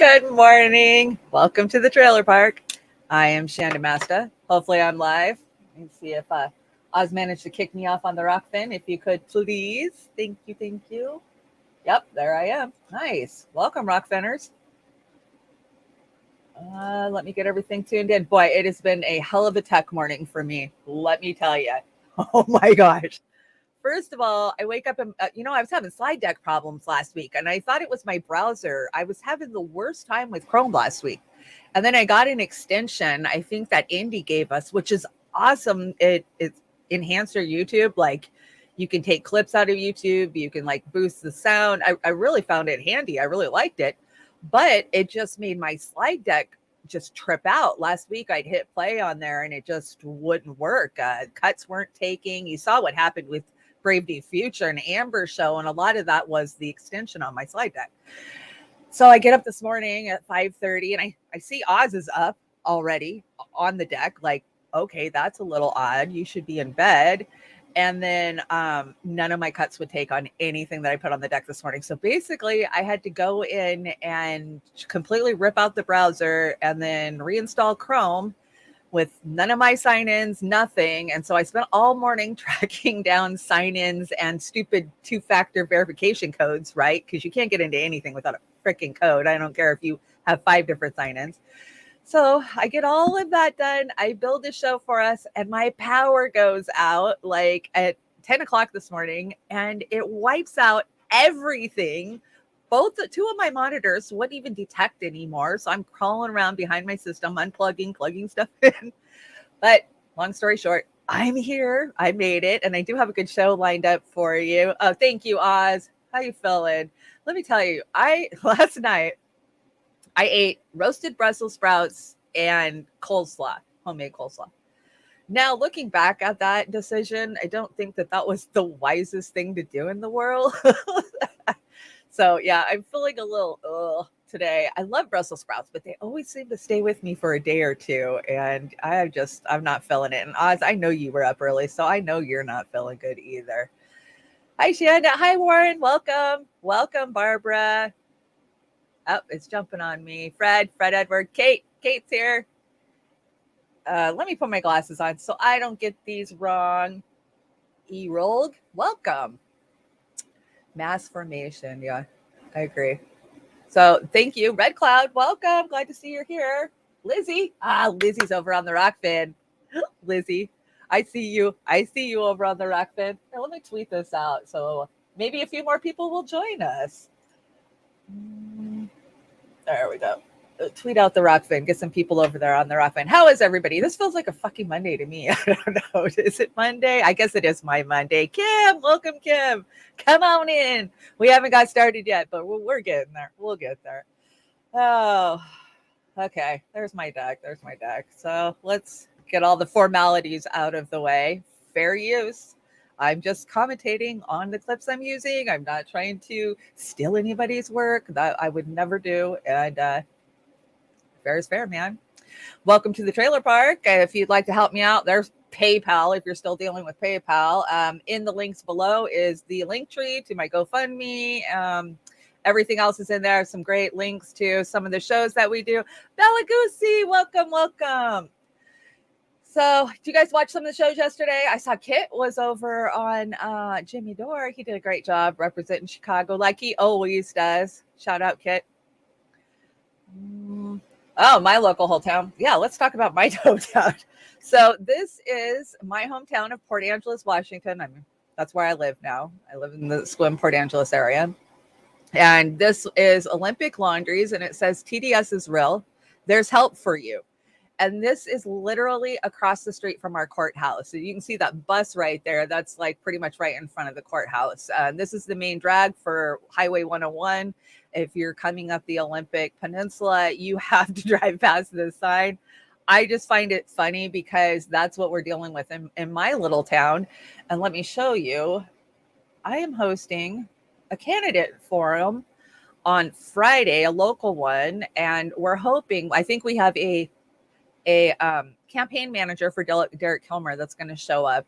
Good morning. Welcome to the trailer park. I am Shanda Masta. Hopefully I'm live. Let me see if Oz managed to kick me off on the rock fin. If you could please. Thank you, thank you. Yep, there I am. Nice. Welcome, rock finners. Let me get everything tuned in. Boy, it has been a hell of a tech morning for me. Let me tell you. Oh my gosh. First of all, I wake up and, I was having slide deck problems last week and I thought it was my browser. I was having the worst time with Chrome last week. And then I got an extension, I think that Indy gave us, which is awesome. It's enhanced your YouTube. Like you can take clips out of YouTube. You can like boost the sound. I really found it handy. I really liked it, but it just made my slide deck just trip out. Last week I'd hit play on there and it just wouldn't work. Cuts weren't taking. You saw what happened with Brave New Future and Amber show, and a lot of that was the extension on my slide deck. So I get up this morning at 5:30 and I see Oz is up already on the deck. Like, okay, that's a little odd. You should be in bed. And then none of my cuts would take on anything that I put on the deck this morning. So basically I had to go in and completely rip out the browser and then reinstall Chrome with none of my sign-ins, nothing. And so I spent all morning tracking down sign-ins and stupid two-factor verification codes, right? Because you can't get into anything without a freaking code. I don't care if you have 5 different sign-ins. So I get all of that done. I build a show for us and my power goes out like at 10 o'clock this morning and it wipes out everything. Two of my monitors wouldn't even detect anymore. So I'm crawling around behind my system, unplugging, plugging stuff in. But long story short, I'm here. I made it. And I do have a good show lined up for you. Oh, thank you, Oz. How you feeling? Let me tell you, last night, I ate roasted Brussels sprouts and coleslaw, homemade coleslaw. Now, looking back at that decision, I don't think that was the wisest thing to do in the world. So, yeah, I'm feeling a little today. I love Brussels sprouts, but they always seem to stay with me for a day or two. And I'm not feeling it. And Oz, I know you were up early, so I know you're not feeling good either. Hi, Shanda. Hi, Warren. Welcome. Welcome, Barbara. Oh, it's jumping on me. Fred Edward, Kate's here. Let me put my glasses on so I don't get these wrong. E-Rolled, welcome. Mass formation, yeah, I agree. So thank you. Red Cloud, welcome. Glad to see you're here. Lizzie, Lizzie's over on the rock fin. Lizzie, I see you over on the rock fin. Here, let me tweet this out so maybe a few more people will join us. There we go. Tweet out the rock fin. Get some people over there on the rock fin. How is everybody? This feels like a fucking Monday to me. I don't know. Is it Monday? I guess it is my Monday. Kim, welcome, Kim. Come on in. We haven't got started yet, but we're getting there. We'll get there. Oh, okay. There's my deck. So let's get all the formalities out of the way. Fair use. I'm just commentating on the clips I'm using. I'm not trying to steal anybody's work. That I would never do. And fair is fair, man. Welcome to the trailer park. If you'd like to help me out, there's PayPal if you're still dealing with PayPal. In the links below is the link tree to my GoFundMe. Everything else is in there. Some great links to some of the shows that we do. Bella Goosey, welcome. So, did you guys watch some of the shows yesterday? I saw Kit was over on Jimmy Dore. He did a great job representing Chicago like he always does. Shout out, Kit. Oh, my local hometown. Yeah, let's talk about my hometown. So this is my hometown of Port Angeles, Washington. That's where I live now. I live in the Sequim, Port Angeles area. And this is Olympic Laundries, and it says TDS is real. There's help for you. And this is literally across the street from our courthouse. So you can see that bus right there. That's like pretty much right in front of the courthouse. This is the main drag for Highway 101. If you're coming up the Olympic Peninsula, you have to drive past this sign. I just find it funny because that's what we're dealing with in my little town. And let me show you. I am hosting a candidate forum on Friday, a local one. And we're hoping, I think we have a campaign manager for Derek Kilmer that's going to show up.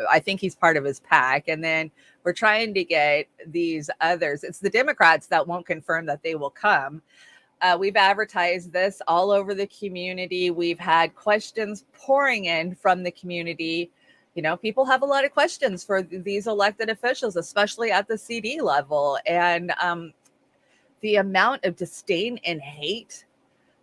I think he's part of his pack. And then we're trying to get these others. It's the Democrats that won't confirm that they will come. We've advertised this all over the community. We've had questions pouring in from the community. You know, people have a lot of questions for these elected officials, especially at the CD level. And the amount of disdain and hate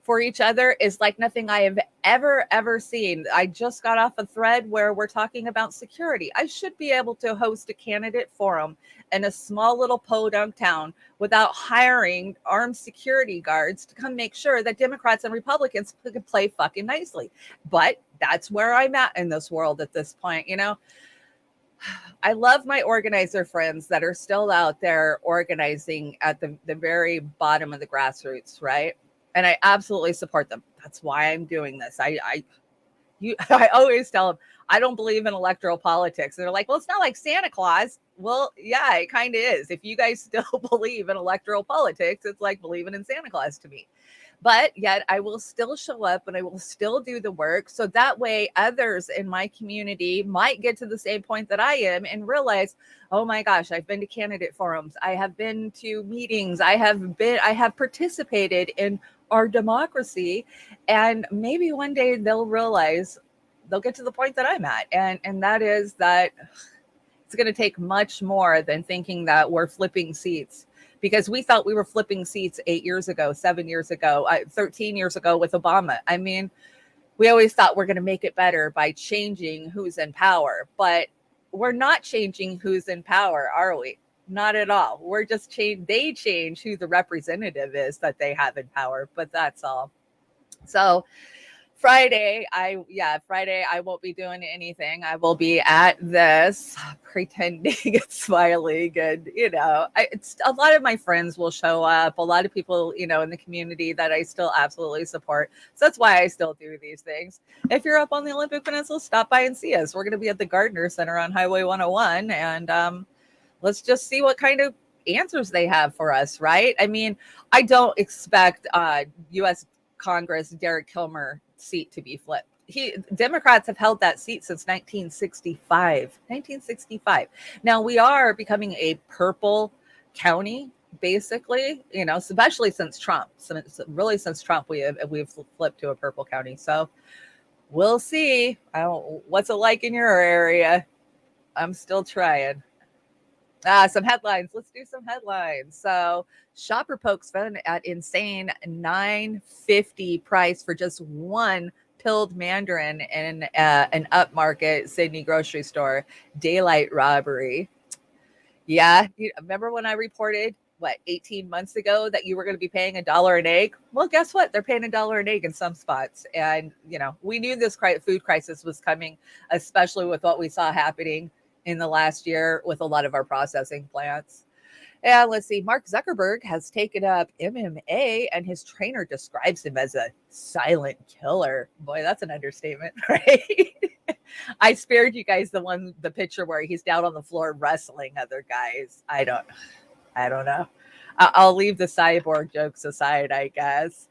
for each other is like nothing I have ever seen. I just got off a thread where we're talking about security. I should be able to host a candidate forum in a small little podunk town without hiring armed security guards to come make sure that Democrats and Republicans can play fucking nicely. But that's where I'm at in this world at this point, you know. I love my organizer friends that are still out there organizing at the very bottom of the grassroots, right? And I absolutely support them. That's why I'm doing this. I always tell them I don't believe in electoral politics. And they're like, well, it's not like Santa Claus. Well, yeah, it kind of is. If you guys still believe in electoral politics, it's like believing in Santa Claus to me. But yet I will still show up and I will still do the work. So that way others in my community might get to the same point that I am and realize, oh my gosh, I've been to candidate forums. I have been to meetings. I have participated in our democracy. And maybe one day they'll realize they'll get to the point that I'm at. And that is that it's going to take much more than thinking that we're flipping seats, because we thought we were flipping seats 8 years ago, 7 years ago, 13 years ago with Obama. I mean, we always thought we're going to make it better by changing who's in power, but we're not changing who's in power, are we? Not at all. We're just they change who the representative is that they have in power, but that's all. So Friday, I won't be doing anything. I will be at this pretending and smiling, and it's a lot of my friends will show up. A lot of people, in the community that I still absolutely support. So that's why I still do these things. If you're up on the Olympic Peninsula, stop by and see us. We're going to be at the Gardner Center on Highway 101, and let's just see what kind of answers they have for us. Right? I mean, I don't expect U.S. Congress Derek Kilmer seat to be flipped. Democrats have held that seat since 1965. Now we are becoming a purple county, basically, especially since Trump. Since Trump, we've flipped to a purple county. So we'll see. What's it like in your area? I'm still trying. Some headlines. Let's do some headlines. So shopper pokes fun at insane $9.50 price for just one pilled mandarin in an upmarket Sydney grocery store. Daylight robbery. Yeah, remember when I reported 18 months ago that you were going to be paying $1 an egg? Well, guess what? They're paying $1 an egg in some spots, and we knew this food crisis was coming, especially with what we saw happening in the last year with a lot of our processing plants. And let's see, Mark Zuckerberg has taken up MMA, and his trainer describes him as a silent killer. Boy, that's an understatement, right? I spared you guys the picture where he's down on the floor wrestling other guys. I don't know. I'll leave the cyborg jokes aside, I guess.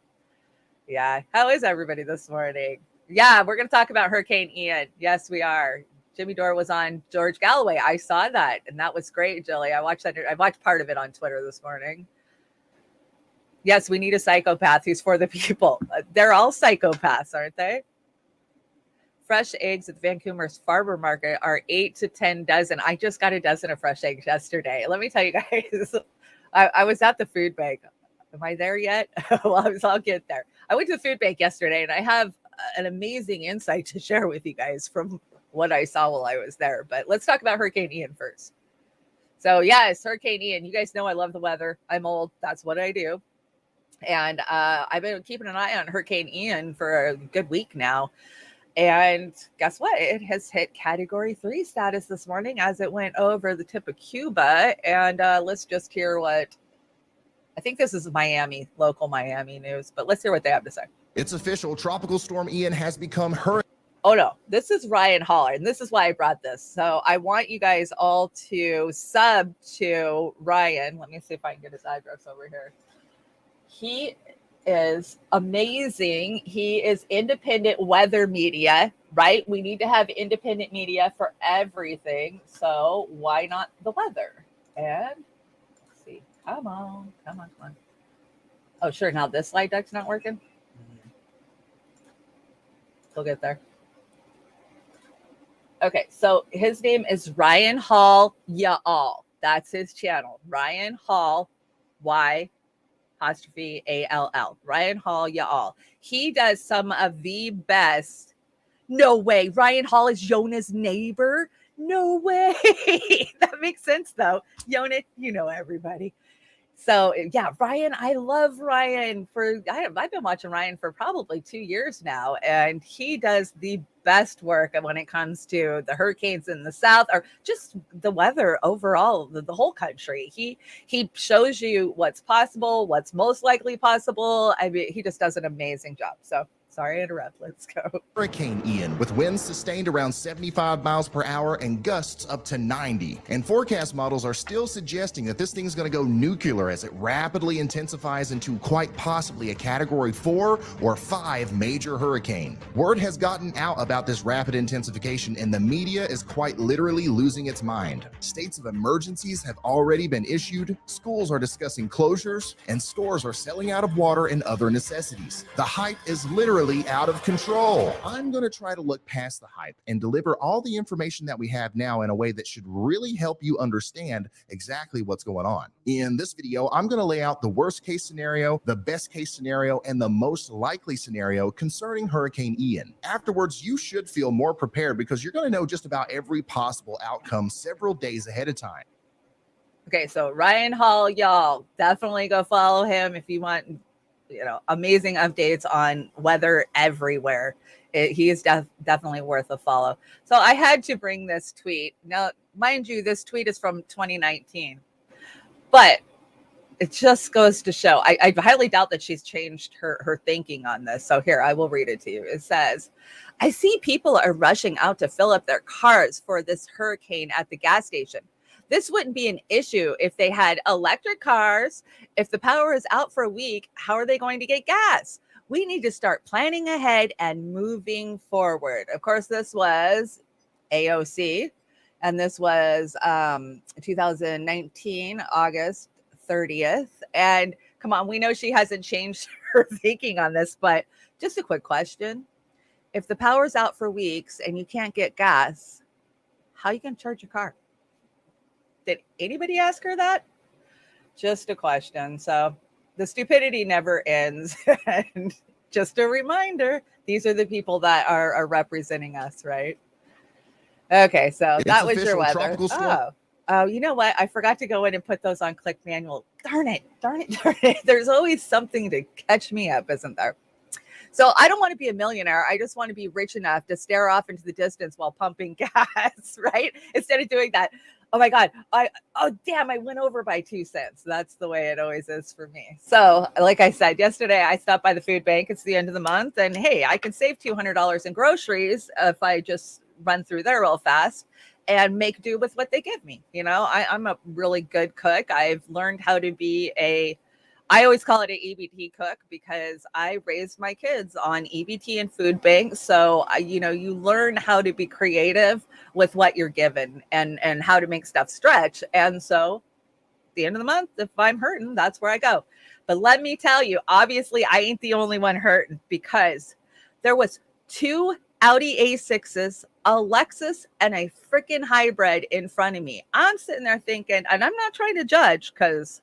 Yeah. How is everybody this morning? Yeah, we're going to talk about Hurricane Ian. Yes, we are. Jimmy Dore was on George Galloway. I saw that, and that was great, Jilly. I watched that. I watched part of it on Twitter this morning. Yes, we need a psychopath who's for the people. They're all psychopaths, aren't they? Fresh eggs at Vancouver's farmer market are 8 to 10 dozen. I just got a dozen of fresh eggs yesterday. Let me tell you guys, I was at the food bank. Am I there yet? Well, I'll get there. I went to the food bank yesterday, and I have an amazing insight to share with you guys from what I saw while I was there. But let's talk about Hurricane Ian first. So yes, Hurricane Ian. You guys know I love the weather. I'm old. That's what I do. And I've been keeping an eye on Hurricane Ian for a good week now. And guess what? It has hit Category 3 status this morning as it went over the tip of Cuba. And let's just hear what, I think this is Miami, local Miami news, but let's hear what they have to say. It's official. Tropical Storm Ian has become hurricane. Oh no, this is Ryan Holler, and this is why I brought this. So I want you guys all to sub to Ryan. Let me see if I can get his address over here. He is amazing. He is independent weather media, right? We need to have independent media for everything. So why not the weather? And let's see. Come on. Oh, sure. Now this slide deck's not working. We'll get there. Okay, so his name is Ryan Hall Y'all. That's his channel. Ryan Hall, Y''ALL. Ryan Hall Y'all. He does some of the best. No way. Ryan Hall is Yona's neighbor. No way. That makes sense though. Yona, you know everybody. So yeah, Ryan, I love Ryan I've been watching Ryan for probably 2 years now, and he does the best work when it comes to the hurricanes in the south or just the weather overall, the whole country. He shows you what's possible, what's most likely possible. I mean, he just does an amazing job. So sorry to interrupt. Let's go. Hurricane Ian, with winds sustained around 75 miles per hour and gusts up to 90. And forecast models are still suggesting that this thing's going to go nuclear as it rapidly intensifies into quite possibly a Category 4 or 5 major hurricane. Word has gotten out about this rapid intensification, and the media is quite literally losing its mind. States of emergencies have already been issued, schools are discussing closures, and stores are selling out of water and other necessities. The hype is literally out of control. I'm going to try to look past the hype and deliver all the information that we have now in a way that should really help you understand exactly what's going on. In this video, I'm going to lay out the worst case scenario, the best case scenario, and the most likely scenario concerning Hurricane Ian. Afterwards, you should feel more prepared because you're going to know just about every possible outcome several days ahead of time. Okay, so Ryan Hall, y'all, definitely go follow him if you want, amazing updates on weather everywhere. He is definitely worth a follow. So I had to bring this tweet. Now, mind you, this tweet is from 2019, but it just goes to show. I highly doubt that she's changed her thinking on this. So here, I will read it to you. It says, I see people are rushing out to fill up their cars for this hurricane at the gas station. This wouldn't be an issue if they had electric cars. If the power is out for a week, how are they going to get gas? We need to start planning ahead and moving forward. Of course, this was AOC, and this was 2019, August 30th. And come on, we know she hasn't changed her thinking on this, but just a quick question. If the power's out for weeks and you can't get gas, how are you going to charge your car? Did anybody ask her that? Just a question. So the stupidity never ends. And just a reminder, these are the people that are representing us, right? Okay, so that was your weather. Oh, you know what? I forgot to go in and put those on Click Manual. Darn it. There's always something to catch me up, isn't there? So I don't want to be a millionaire. I just want to be rich enough to stare off into the distance while pumping gas, right? Instead of doing that. Oh my God. I went over by 2 cents. That's the way it always is for me. So like I said, yesterday I stopped by the food bank. It's the end of the month. And hey, I can save $200 in groceries if I just run through there real fast and make do with what they give me. I'm a really good cook. I've learned how to be I always call it an EBT cook because I raised my kids on EBT and food banks. So, you learn how to be creative with what you're given and how to make stuff stretch. And so at the end of the month, if I'm hurting, that's where I go. But let me tell you, obviously I ain't the only one hurting because there was 2 Audi A6s, a Lexus, and a freaking hybrid in front of me. I'm sitting there thinking, and I'm not trying to judge because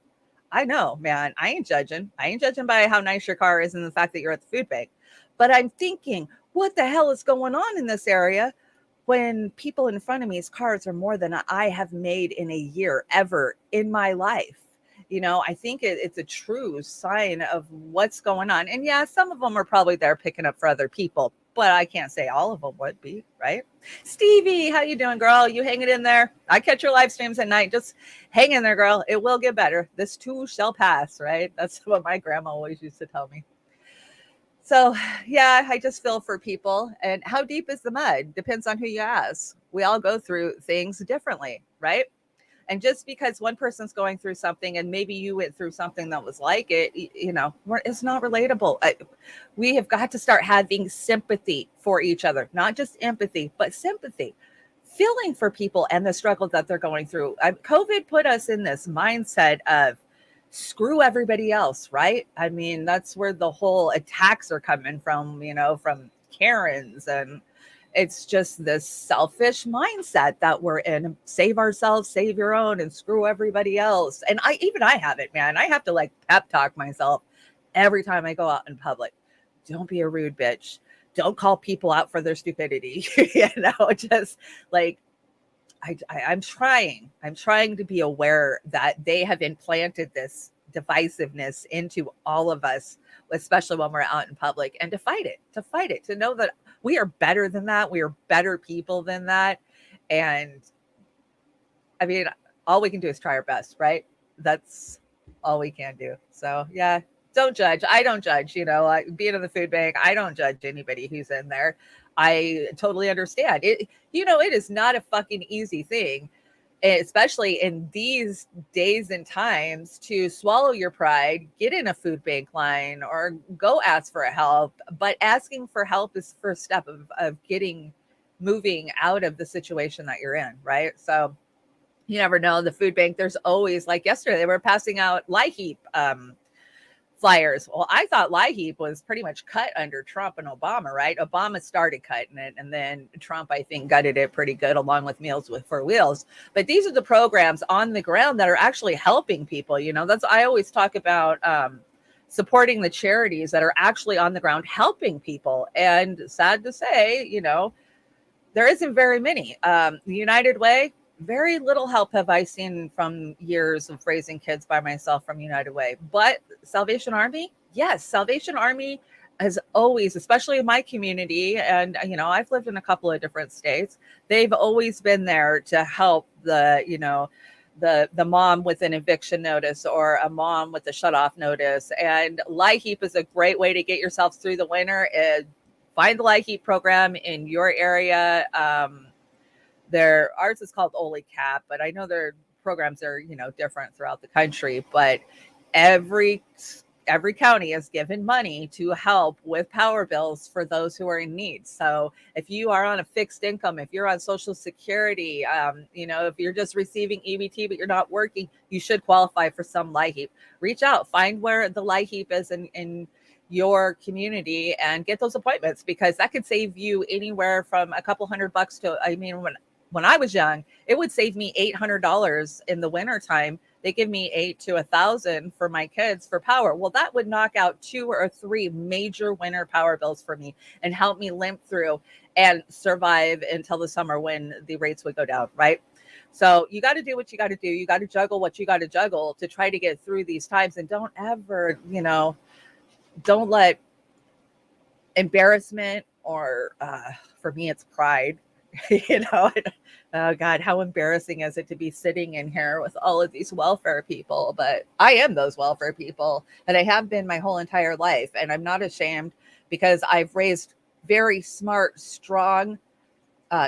I know, man, I ain't judging. I ain't judging by how nice your car is and the fact that you're at the food bank. But I'm thinking, what the hell is going on in this area when people in front of me's cars are more than I have made in a year ever in my life? I think it's a true sign of what's going on. And yeah, some of them are probably there picking up for other people, but I can't say all of them would be, right? Stevie, how you doing, girl? You hanging in there? I catch your live streams at night. Just hang in there, girl. It will get better. This too shall pass, right? That's what my grandma always used to tell me. So yeah, I just feel for people. And how deep is the mud? Depends on who you ask. We all go through things differently, right? And just because one person's going through something and maybe you went through something that was like it, it's not relatable. We have got to start having sympathy for each other, not just empathy, but sympathy, feeling for people and the struggle that they're going through. COVID put us in this mindset of screw everybody else, right? I mean, that's where the whole attacks are coming from, from Karens, and it's just this selfish mindset that we're in. Save ourselves, save your own, and screw everybody else. And I have it, man. I have to like pep talk myself every time I go out in public. Don't be a rude bitch. Don't call people out for their stupidity. Just like I'm trying. I'm trying to be aware that they have implanted this divisiveness into all of us, especially when we're out in public, and to know that we are better than that. We are better people than that. And I mean, all we can do is try our best, right? That's all we can do. So, yeah, don't judge. I don't judge. Like being in the food bank, I don't judge anybody who's in there. I totally understand it. It is not a fucking easy thing, especially in these days and times, to swallow your pride, get in a food bank line, or go ask for help. But asking for help is the first step of moving out of the situation that you're in, right? So you never know. The food bank, there's always, like yesterday, they were passing out LIHEAP flyers. Well, I thought LIHEAP was pretty much cut under Trump and Obama, right? Obama started cutting it, and then Trump, I think, gutted it pretty good, along with Meals for Wheels. But these are the programs on the ground that are actually helping people. That's, I always talk about supporting the charities that are actually on the ground helping people. And sad to say, there isn't very many. The United Way, very little help have I seen from years of raising kids by myself from United Way. But Salvation Army, yes, Salvation Army has always, especially in my community, and I've lived in a couple of different states, they've always been there to help the mom with an eviction notice, or a mom with a shut off notice. And LIHEAP is a great way to get yourself through the winter. Find the LIHEAP program in your area. Ours is called Oli Cap, but I know their programs are different throughout the country. But every county is given money to help with power bills for those who are in need. So if you are on a fixed income, if you're on Social Security, if you're just receiving EBT but you're not working, you should qualify for some LIHEAP. Reach out, find where the LIHEAP is in your community, and get those appointments, because that could save you anywhere from a couple $100 to, I mean, when I was young, it would save me $800 in the wintertime. They give me $8 to $1,000 for my kids for power. Well, that would knock out 2 or 3 major winter power bills for me and help me limp through and survive until the summer when the rates would go down, right? So you got to do what you got to do. You got to juggle what you got to juggle to try to get through these times. And don't ever, don't let embarrassment, or for me, it's pride. you know, oh God, how embarrassing is it to be sitting in here with all of these welfare people? But I am those welfare people, and I have been my whole entire life. And I'm not ashamed, because I've raised very smart, strong,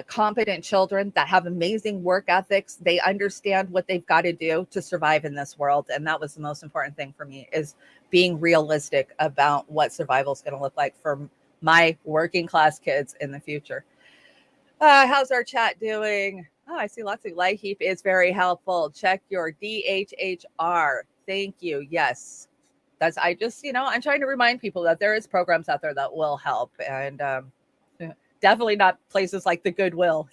competent children that have amazing work ethics. They understand what they've got to do to survive in this world. And that was the most important thing for me, is being realistic about what survival is going to look like for my working class kids in the future. How's our chat doing? Oh, I see lots of LIHEAP is very helpful. Check your DHHR. Thank you. Yes. I just, I'm trying to remind people that there is programs out there that will help. And definitely not places like the Goodwill.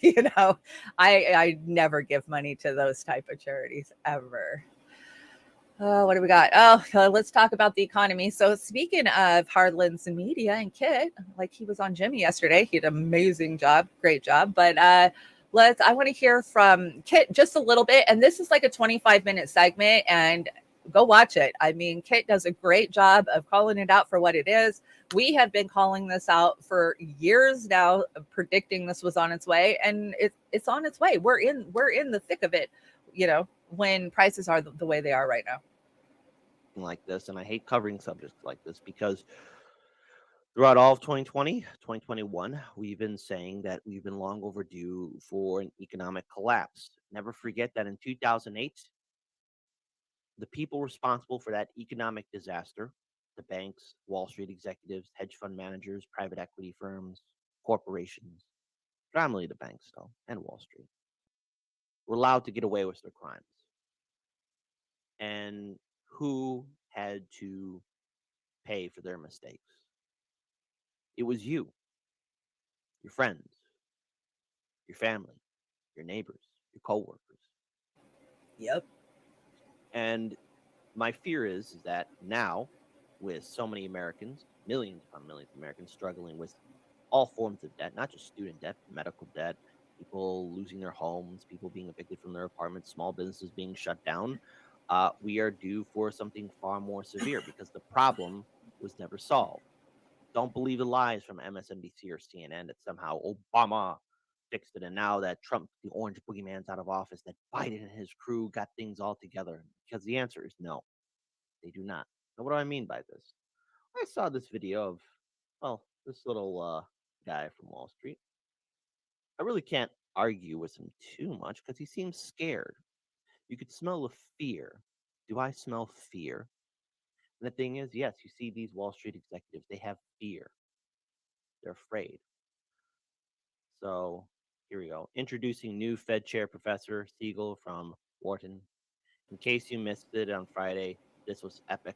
I never give money to those type of charities ever. What do we got? Let's talk about the economy. So speaking of Hardlands Media and Kit, like, he was on Jimmy yesterday. He did an amazing job, great job. But I want to hear from Kit just a little bit. And this is like a 25-minute segment, and go watch it. I mean, Kit does a great job of calling it out for what it is. We have been calling this out for years now, predicting this was on its way, and it's on its way. We're in the thick of it, when prices are the way they are right now. Like this, and I hate covering subjects like this, because throughout all of 2020, 2021, we've been saying that we've been long overdue for an economic collapse. Never forget that in 2008, the people responsible for that economic disaster, the banks, Wall Street executives, hedge fund managers, private equity firms, corporations, primarily the banks, though, and Wall Street, were allowed to get away with their crimes. And who had to pay for their mistakes? It was you, your friends, your family, your neighbors, your coworkers. Yep. And my fear is that now, with so many Americans, millions upon millions of Americans struggling with all forms of debt, not just student debt, medical debt, people losing their homes, people being evicted from their apartments, small businesses being shut down, we are due for something far more severe because the problem was never solved. Don't believe the lies from MSNBC or CNN that somehow Obama fixed it, and now that Trump, the orange boogeyman's out of office, that Biden and his crew got things all together. Because the answer is no, they do not. Now, what do I mean by this? I saw this video of, well, this little guy from Wall Street. I really can't argue with him too much because he seems scared. You could smell the fear. Do I smell fear? And the thing is, yes, you see these Wall Street executives, they have fear. They're afraid. So here we go. Introducing new Fed Chair Professor Siegel from Wharton. In case you missed it on Friday, this was epic.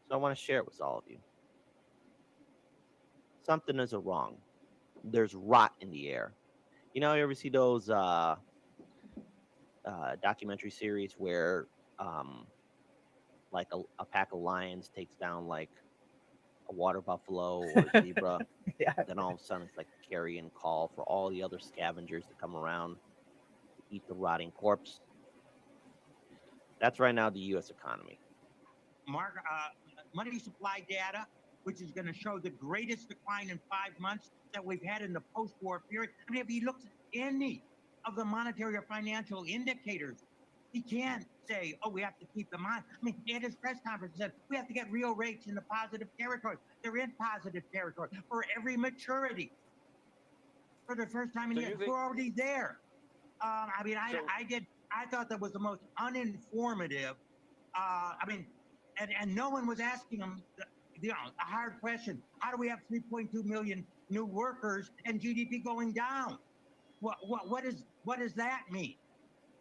So I want to share it with all of you. Something is wrong. There's rot in the air. You know, you ever see those documentary series where like a pack of lions takes down like a water buffalo or a zebra? Yeah. Then all of a sudden it's like carrion call for all the other scavengers to come around to eat the rotting corpse. That's right now the U.S. economy. Money supply data, which is going to show the greatest decline in 5 months that we've had in the post-war period. I mean, if he looks at any of the monetary or financial indicators, he can't say, oh, we have to keep them on. I mean, at his press conference, he said, we have to get real rates into positive territory. They're in positive territory for every maturity. For the first time in years, we're already there. I mean, I thought that was the most uninformative. And no one was asking him, a hard question. How do we have 3.2 million new workers and GDP going down? What does that mean?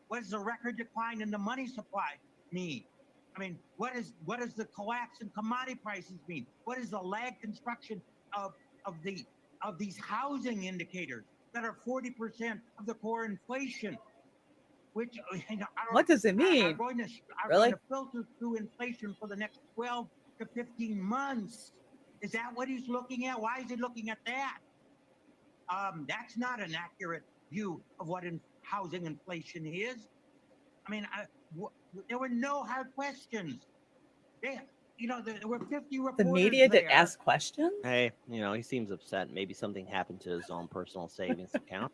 What does the record decline in the money supply mean? I mean, what does the collapse in commodity prices mean? What is the lag construction of these housing indicators that are 40% of the core inflation? Which What does it mean? Are going to filter through inflation for the next 12 to 15 months. Is that what he's looking at? Why is he looking at that? That's not an accurate view of what housing inflation is. I mean, there were no hard questions. There were 50 reporters. The media there. that asked questions? Hey, he seems upset. Maybe something happened to his own personal savings account.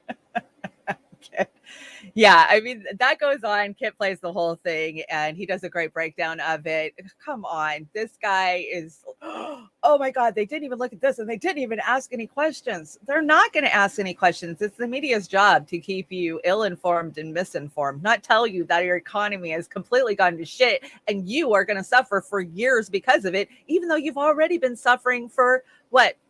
Yeah, I mean, that goes on. Kit plays the whole thing and he does a great breakdown of it. Come on, this guy is, oh my God, they didn't even look at this and they didn't even ask any questions. They're not going to ask any questions. It's the media's job to keep you ill-informed and misinformed, not tell you that your economy has completely gone to shit and you are going to suffer for years because of it, even though you've already been suffering for,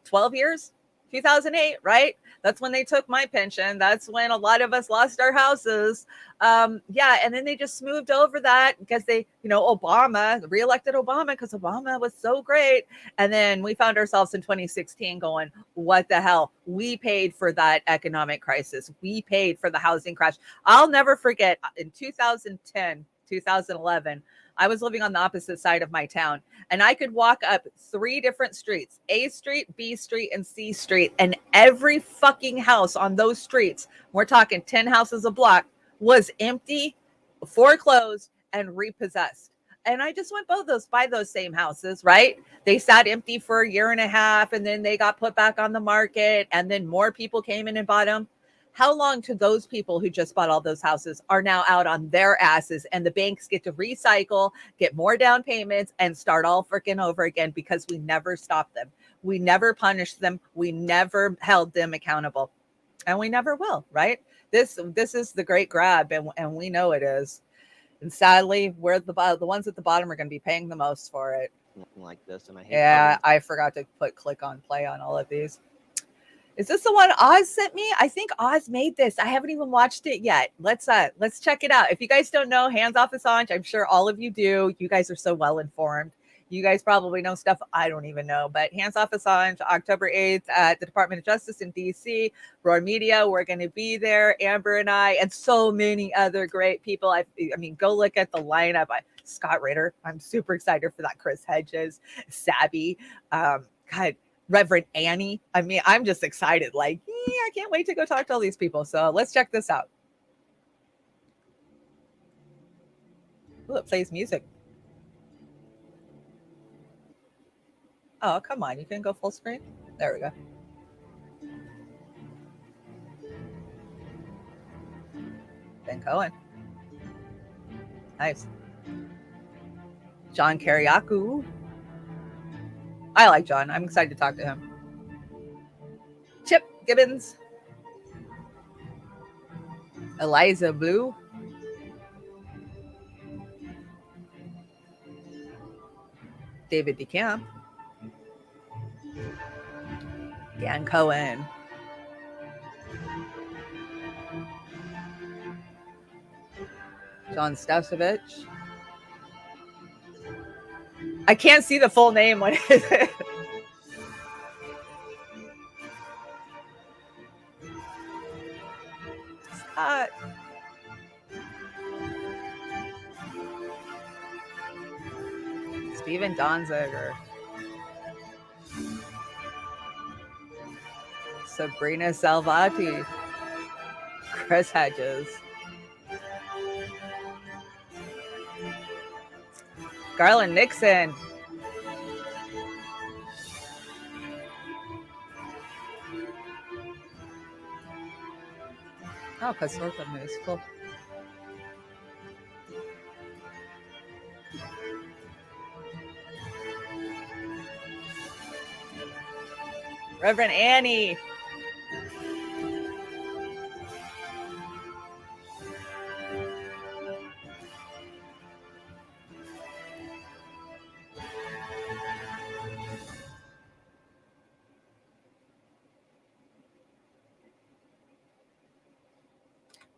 12 years? 2008, right? That's when they took my pension. That's when a lot of us lost our houses. And then they just moved over that because they, Obama, reelected Obama because Obama was so great. And then we found ourselves in 2016 going, what the hell? We paid for that economic crisis. We paid for the housing crash. I'll never forget in 2010, 2011, I was living on the opposite side of my town and I could walk up 3 different streets, A Street, B Street, and C Street. And every fucking house on those streets, we're talking 10 houses a block, was empty, foreclosed, and repossessed. And I just went by those same houses, right? They sat empty for a year and a half and then they got put back on the market and then more people came in and bought them. How long to those people who just bought all those houses are now out on their asses and the banks get to recycle, get more down payments and start all freaking over again because we never stopped them. We never punished them. We never held them accountable and we never will, right? This is the great grab and we know it is. And sadly, we're the ones at the bottom are going to be paying the most for it. Like this, and I hate. Yeah, I forgot to click on play on all of these. Is this the one Oz sent me? I think Oz made this. I haven't even watched it yet. Let's check it out. If you guys don't know, Hands Off Assange, I'm sure all of you do. You guys are so well informed. You guys probably know stuff I don't even know, but Hands Off Assange, October 8th at the Department of Justice in DC, Roar Media. We're going to be there. Amber and I, and so many other great people. I mean, go look at the lineup. Scott Ritter. I'm super excited for that. Chris Hedges, Sabby. God, Reverend Annie. I mean, I'm just excited. Like, I can't wait to go talk to all these people. So let's check this out. Oh, it plays music. Oh, come on. You can go full screen. There we go. Ben Cohen. Nice. John Kiriakou. I like John. I'm excited to talk to him. Chip Gibbons. Eliza Blue. David DeCamp. Dan Cohen. John Stasevich. I can't see the full name. What is it? Scott. Steven Donziger. Sabrina Salvati. Chris Hedges. Garland Nixon. Oh, because Northam News. Cool. Reverend Annie.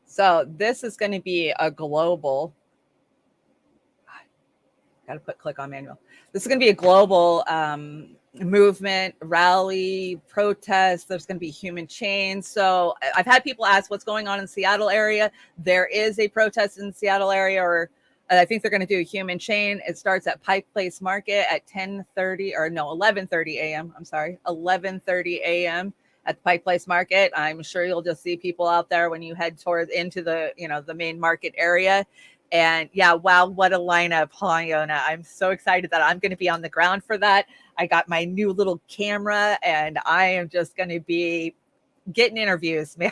So this is going to be a global. Got to click on manual. This is going to be a global movement, rally, protest. There's going to be human chains. So I've had people ask what's going on in the Seattle area. There is a protest in the Seattle area, or I think they're going to do a human chain. It starts at Pike Place Market at 11:30 a.m. I'm sorry, 11:30 a.m. at the Pike Place Market. I'm sure you'll just see people out there when you head towards into the, the main market area. And yeah, wow, what a lineup, Iona. I'm so excited that I'm going to be on the ground for that. I got my new little camera and I am just going to be getting interviews, man.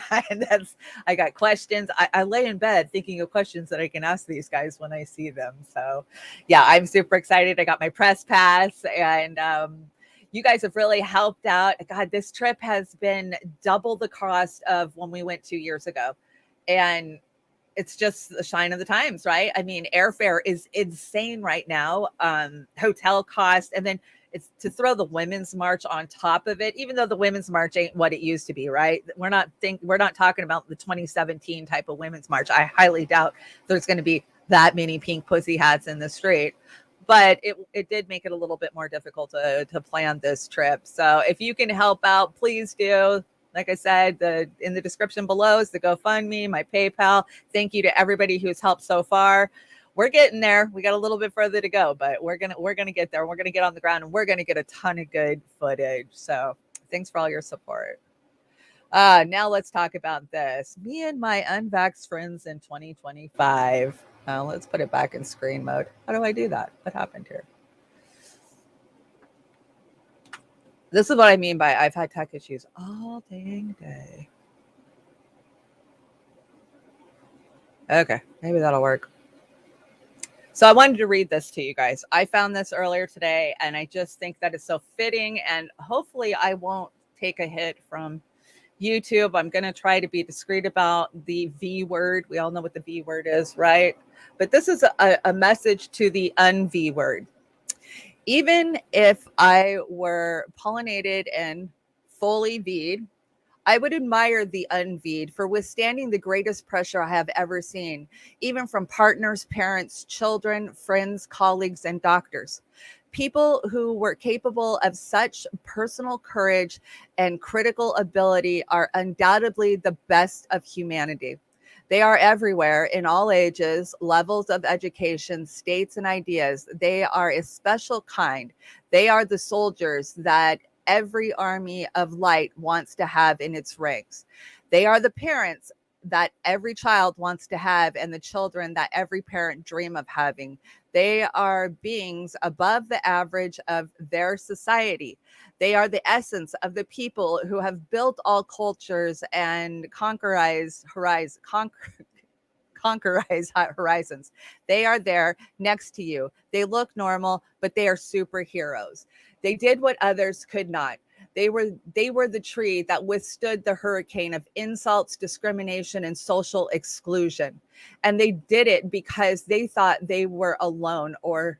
I got questions. I lay in bed thinking of questions that I can ask these guys when I see them. So yeah, I'm super excited. I got my press pass and you guys have really helped out. God, this trip has been double the cost of when we went 2 years ago. And it's just the shine of the times, right? I mean, airfare is insane right now. Hotel cost, and then it's to throw the Women's March on top of it, even though the Women's March ain't what it used to be, right? We're not talking about the 2017 type of Women's March. I highly doubt there's going to be that many pink pussy hats in the street. But it did make it a little bit more difficult to plan this trip. So if you can help out, please do. Like I said, in the description below is the GoFundMe, my PayPal. Thank you to everybody who's helped so far. We're getting there. We got a little bit further to go, but we're gonna get there. We're gonna get on the ground and we're gonna get a ton of good footage. So thanks for all your support. Now let's talk about this. Me and my unvaxxed friends in 2025. Let's put it back in screen mode. How do I do that? What happened here? This is what I mean by I've had tech issues all dang day. Okay, maybe that'll work. So I wanted to read this to you guys. I found this earlier today, and I just think that it's so fitting, and hopefully I won't take a hit from YouTube. I'm going to try to be discreet about the V word. We all know what the V word is, right? But this is a message to the un-V word. Even if I were pollinated and fully V'd, I would admire the Unvied for withstanding the greatest pressure I have ever seen, even from partners, parents, children, friends, colleagues, and doctors. People who were capable of such personal courage and critical ability are undoubtedly the best of humanity. They are everywhere in all ages, levels of education, states, and ideas. They are a special kind. They are the soldiers that every army of light wants to have in its ranks. They are the parents that every child wants to have and the children that every parent dream of having. They are beings above the average of their society. They are the essence of the people who have built all cultures and conquerize horizons. They are there next to you. They look normal, but they are superheroes. They did what others could not. They were the tree that withstood the hurricane of insults, discrimination, and social exclusion. And they did it because they thought they were alone or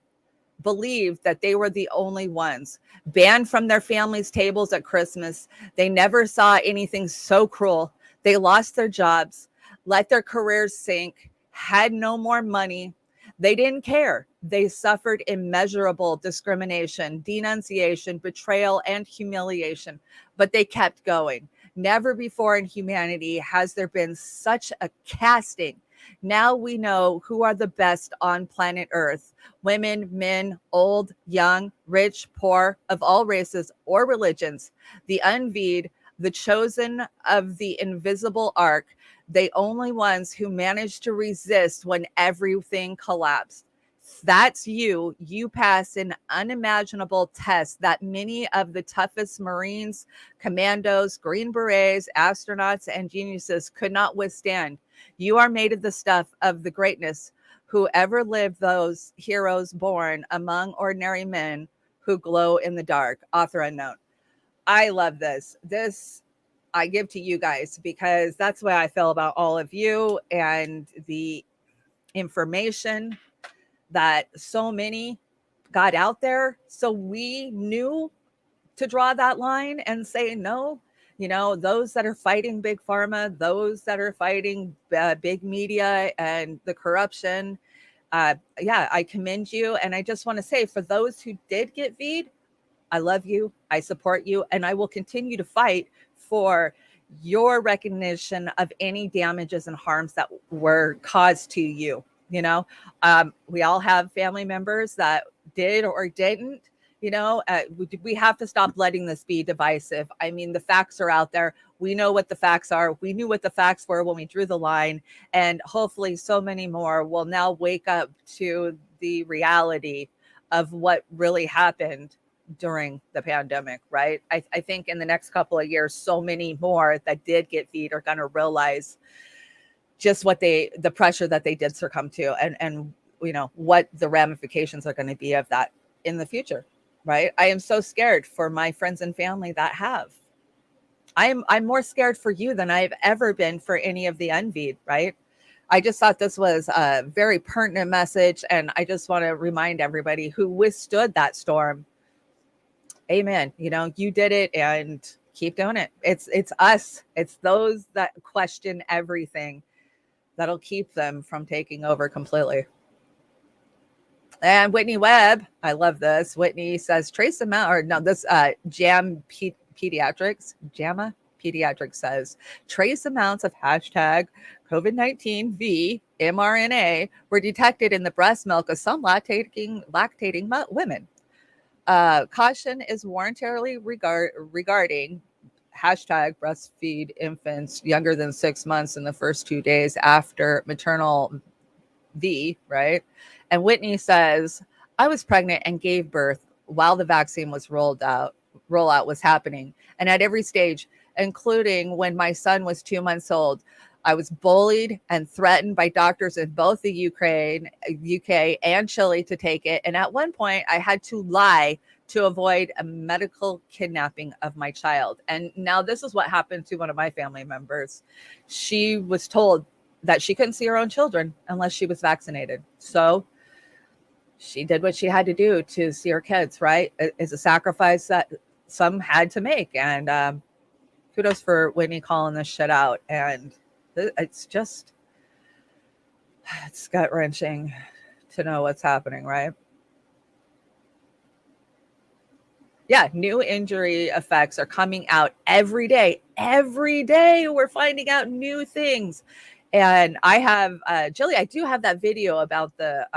believed that they were the only ones. Banned from their families' tables at Christmas, they never saw anything so cruel. They lost their jobs, let their careers sink, had no more money. They didn't care. They suffered immeasurable discrimination, denunciation, betrayal, and humiliation, but they kept going. Never before in humanity has there been such a casting. Now we know who are the best on planet Earth: women, men, old, young, rich, poor, of all races or religions. The Unvied, the chosen of the invisible ark, the only ones who managed to resist when everything collapsed. That's you. You pass an unimaginable test that many of the toughest Marines, commandos, Green Berets, astronauts, and geniuses could not withstand. You are made of the stuff of the greatness who ever lived, those heroes born among ordinary men who glow in the dark. Author unknown. I love this. This I give to you guys because that's the way I feel about all of you and the information that so many got out there. So we knew to draw that line and say no. You know, those that are fighting big pharma, those that are fighting big media and the corruption. Yeah, I commend you. And I just want to say, for those who did get V'd, I love you. I support you. And I will continue to fight for your recognition of any damages and harms that were caused to you. You know, we all have family members that did or didn't. You know, we have to stop letting this be divisive. I mean, the facts are out there. We know what the facts are. We knew what the facts were when we drew the line. And hopefully so many more will now wake up to the reality of what really happened during the pandemic, right? I think in the next couple of years, so many more that did get V'd are going to realize just what the pressure that they did succumb to, and you know what the ramifications are going to be of that in the future, right? I am so scared for my friends and family that have. I'm more scared for you than I've ever been for any of the Unvied, right? I just thought this was a very pertinent message, and I just want to remind everybody who withstood that storm, amen. You know, you did it, and keep doing it. It's us. It's those that question everything that'll keep them from taking over completely. And Whitney Webb, I love this. Whitney says, trace amount, or no, this JAMA Pediatrics says, trace amounts of hashtag COVID-19 V mRNA were detected in the breast milk of some lactating women. Caution is warranted regarding hashtag breastfeed infants younger than 6 months in the first 2 days after maternal V, right? And Whitney says, I was pregnant and gave birth while the vaccine was rollout was happening. And at every stage, including when my son was 2 months old, I was bullied and threatened by doctors in both the UK, and Chile to take it. And at one point, I had to lie to avoid a medical kidnapping of my child. And now this is what happened to one of my family members. She was told that she couldn't see her own children unless she was vaccinated. So she did what she had to do to see her kids, right? It's a sacrifice that some had to make. And kudos for Whitney calling this shit out. And it's just, it's gut wrenching to know what's happening, right? Yeah, new injury effects are coming out every day. Every day we're finding out new things. And I have, Jilly, I do have that video about the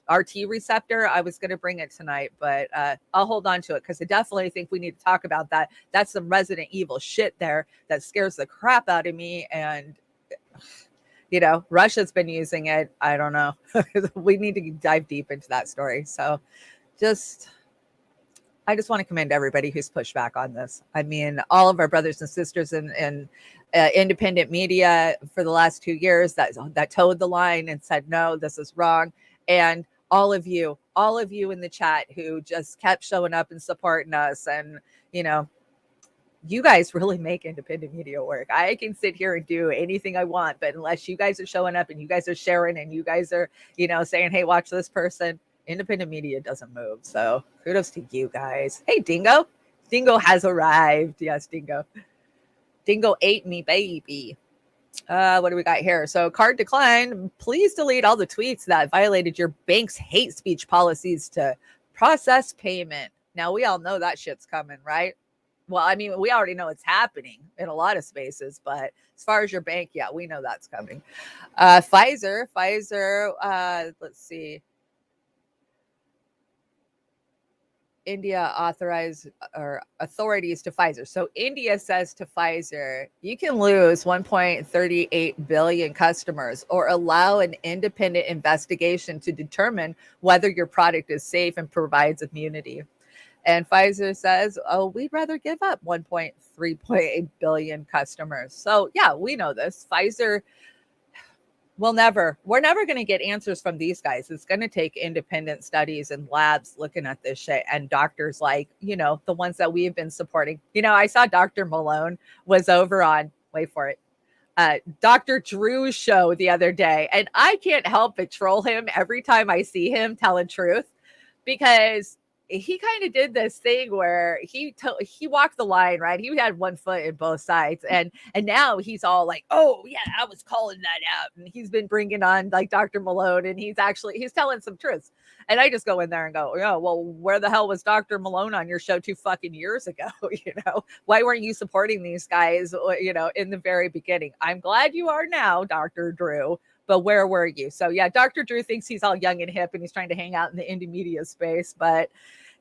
RT receptor. I was going to bring it tonight, but I'll hold on to it because I definitely think we need to talk about that. That's some Resident Evil shit there that scares the crap out of me. And, you know, Russia's been using it. I don't know. We need to dive deep into that story. So I just want to commend everybody who's pushed back on this. I mean, all of our brothers and sisters in independent media for the last 2 years that towed the line and said, no, this is wrong. And all of you in the chat who just kept showing up and supporting us. And, you know, you guys really make independent media work. I can sit here and do anything I want, but unless you guys are showing up and you guys are sharing and you guys are, you know, saying, hey, watch this person, independent media doesn't move. So kudos to you guys. Hey, Dingo. Dingo has arrived. Yes, Dingo. Dingo ate me, baby. What do we got here? So card decline. Please delete all the tweets that violated your bank's hate speech policies to process payment. Now, we all know that shit's coming, right? Well, I mean, we already know it's happening in a lot of spaces, but as far as your bank, yeah, we know that's coming. Pfizer, let's see. India authorized or authorities to Pfizer. So India says to Pfizer, you can lose 1.38 billion customers or allow an independent investigation to determine whether your product is safe and provides immunity. And Pfizer says, oh, we'd rather give up 1.3 billion customers. So yeah, we know this. Pfizer we're never going to get answers from these guys. It's going to take independent studies and labs looking at this shit and doctors like, you know, the ones that we've been supporting. You know, I saw Dr. Malone was over on, wait for it, Dr. Drew's show the other day. And I can't help but troll him every time I see him telling truth because he kind of did this thing where he walked the line, right? He had one foot in both sides, and now he's all like, "Oh yeah, I was calling that out," and he's been bringing on like Dr. Malone, and he's telling some truths. And I just go in there and go, "Yeah, well, where the hell was Dr. Malone on your show 2 fucking years ago? You know, why weren't you supporting these guys? You know, in the very beginning? I'm glad you are now, Dr. Drew." But where were you? So yeah, Dr. Drew thinks he's all young and hip and he's trying to hang out in the indie media space. But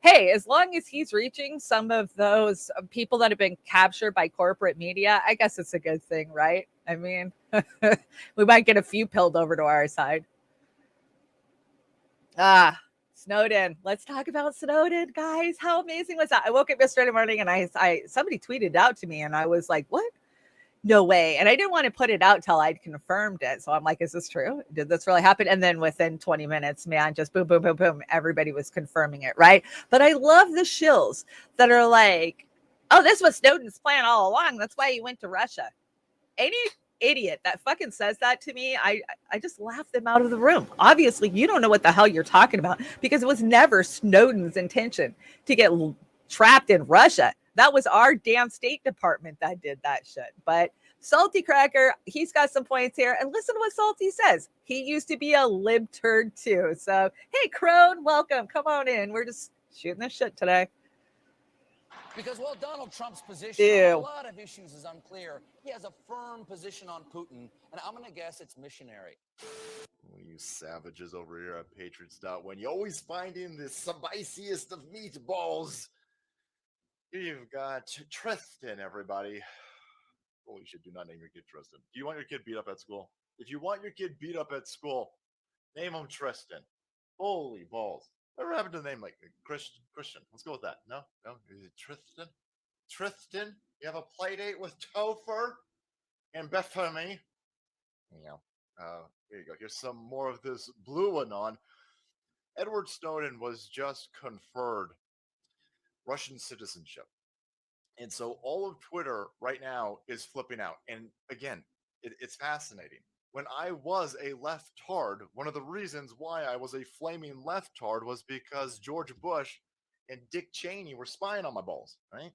hey, as long as he's reaching some of those people that have been captured by corporate media, I guess it's a good thing, right? I mean, we might get a few pilled over to our side. Snowden. Let's talk about Snowden, guys. How amazing was that? I woke up yesterday morning and I somebody tweeted it out to me and I was like, what? No way. And I didn't want to put it out till I'd confirmed it. So I'm like, is this true? Did this really happen? And then within 20 minutes, man, just boom, boom, boom, boom. Everybody was confirming it, right? But I love the shills that are like, oh, this was Snowden's plan all along. That's why he went to Russia. Any idiot that fucking says that to me, I just laugh them out of the room. Obviously, you don't know what the hell you're talking about because it was never Snowden's intention to get trapped in Russia. That was our damn State Department that did that shit. But Salty Cracker, he's got some points here. And listen to what Salty says. He used to be a libturd too. So, hey, Crone, welcome. Come on in. We're just shooting this shit today. Because while Donald Trump's position on a lot of issues is unclear, he has a firm position on Putin, and I'm going to guess it's missionary. Oh, you savages over here at Patriots.when you always find in the spiciest of meatballs. You've got Tristan, everybody. Holy shit, do not name your kid Tristan. Do you want your kid beat up at school? If you want your kid beat up at school, name him Tristan. Holy balls. Whatever happened to the name like Christian? Let's go with that. No? Is it Tristan? Tristan? You have a play date with Topher and Bethany? Yeah. Here you go. Here's some more of this blue anon. Edward Snowden was just conferred Russian citizenship. And so all of Twitter right now is flipping out. And again, it's fascinating. When I was a leftard, one of the reasons why I was a flaming leftard was because George Bush and Dick Cheney were spying on my balls, right?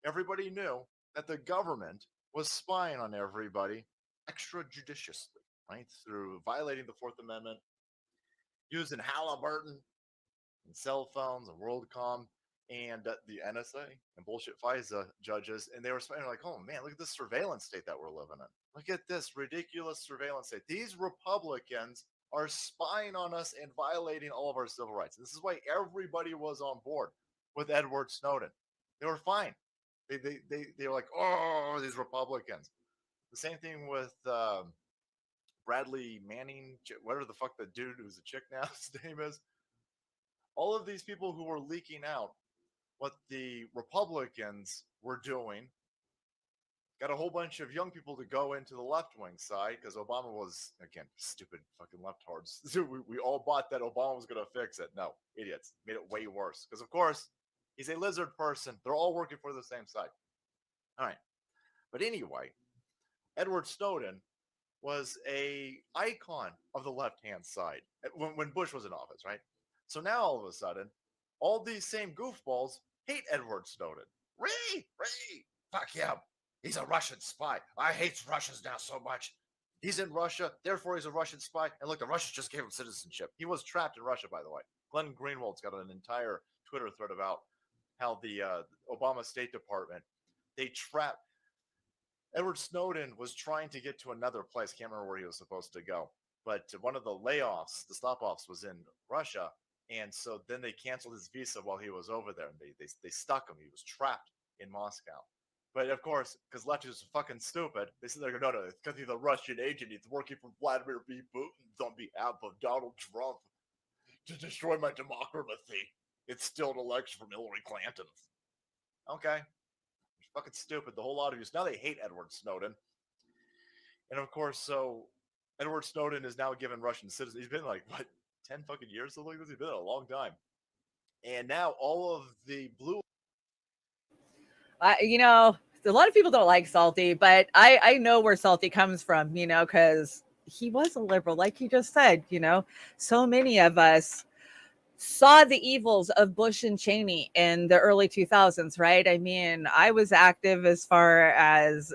Everybody knew that the government was spying on everybody extrajudiciously, right? Through violating the Fourth Amendment, using Halliburton and cell phones and WorldCom and the NSA and bullshit FISA judges, and they were spying like, oh man, look at this surveillance state that we're living in. Look at this ridiculous surveillance state. These Republicans are spying on us and violating all of our civil rights. This is why everybody was on board with Edward Snowden. They were fine. They were like, oh, these Republicans. The same thing with Bradley Manning, whatever the fuck the dude who's a chick now, his name is. All of these people who were leaking out what the Republicans were doing got a whole bunch of young people to go into the left wing side because Obama was, again, stupid fucking leftards. we all bought that Obama was going to fix it. No, idiots. Made it way worse. Because, of course, he's a lizard person. They're all working for the same side. All right. But anyway, Edward Snowden was a icon of the left-hand side when Bush was in office, right? So now all of a sudden, all these same goofballs hate Edward Snowden. Really? Fuck him. He's a Russian spy. I hate Russians now so much. He's in Russia, therefore he's a Russian spy. And look, the Russians just gave him citizenship. He was trapped in Russia, by the way. Glenn Greenwald's got an entire Twitter thread about how the Obama State Department, they trapped Edward Snowden was trying to get to another place. Can't remember where he was supposed to go. But one of the layoffs, the stop-offs, was in Russia. And so then they canceled his visa while he was over there. And they stuck him. He was trapped in Moscow. But of course, because leftists are fucking stupid, they said, no, it's because he's a Russian agent. He's working for Vladimir B. Putin on behalf of Donald Trump to destroy my democracy. It's still an election from Hillary Clinton. Okay. Fucking stupid, the whole lot of you. So now they hate Edward Snowden. And of course, so Edward Snowden is now given Russian citizenship. He's been like, what, 10 fucking years, something like this? He's been there a long time. And now all of the blue... You know, a lot of people don't like Salty, but I know where Salty comes from, you know, because he was a liberal, like you just said, you know. So many of us saw the evils of Bush and Cheney in the early 2000s, right? I mean, I was active as far as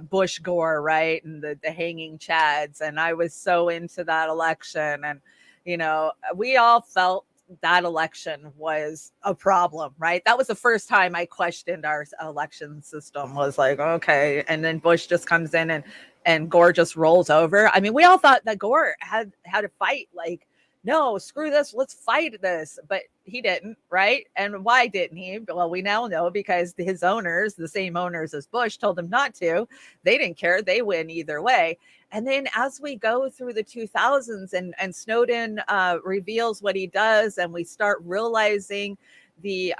Bush Gore, right? And the hanging chads. And I was so into that election. And, you know, we all felt that election was a problem, right? That was the first time I questioned our election system, was like, okay. And then Bush just comes in and Gore just rolls over. I mean, we all thought that Gore had to fight, like, no, screw this, let's fight this. But he didn't, right? And why didn't he? Well, we now know, because his owners, the same owners as Bush, told him not to. They didn't care. They win either way. And then as we go through the 2000s and Snowden reveals what he does, and we start realizing the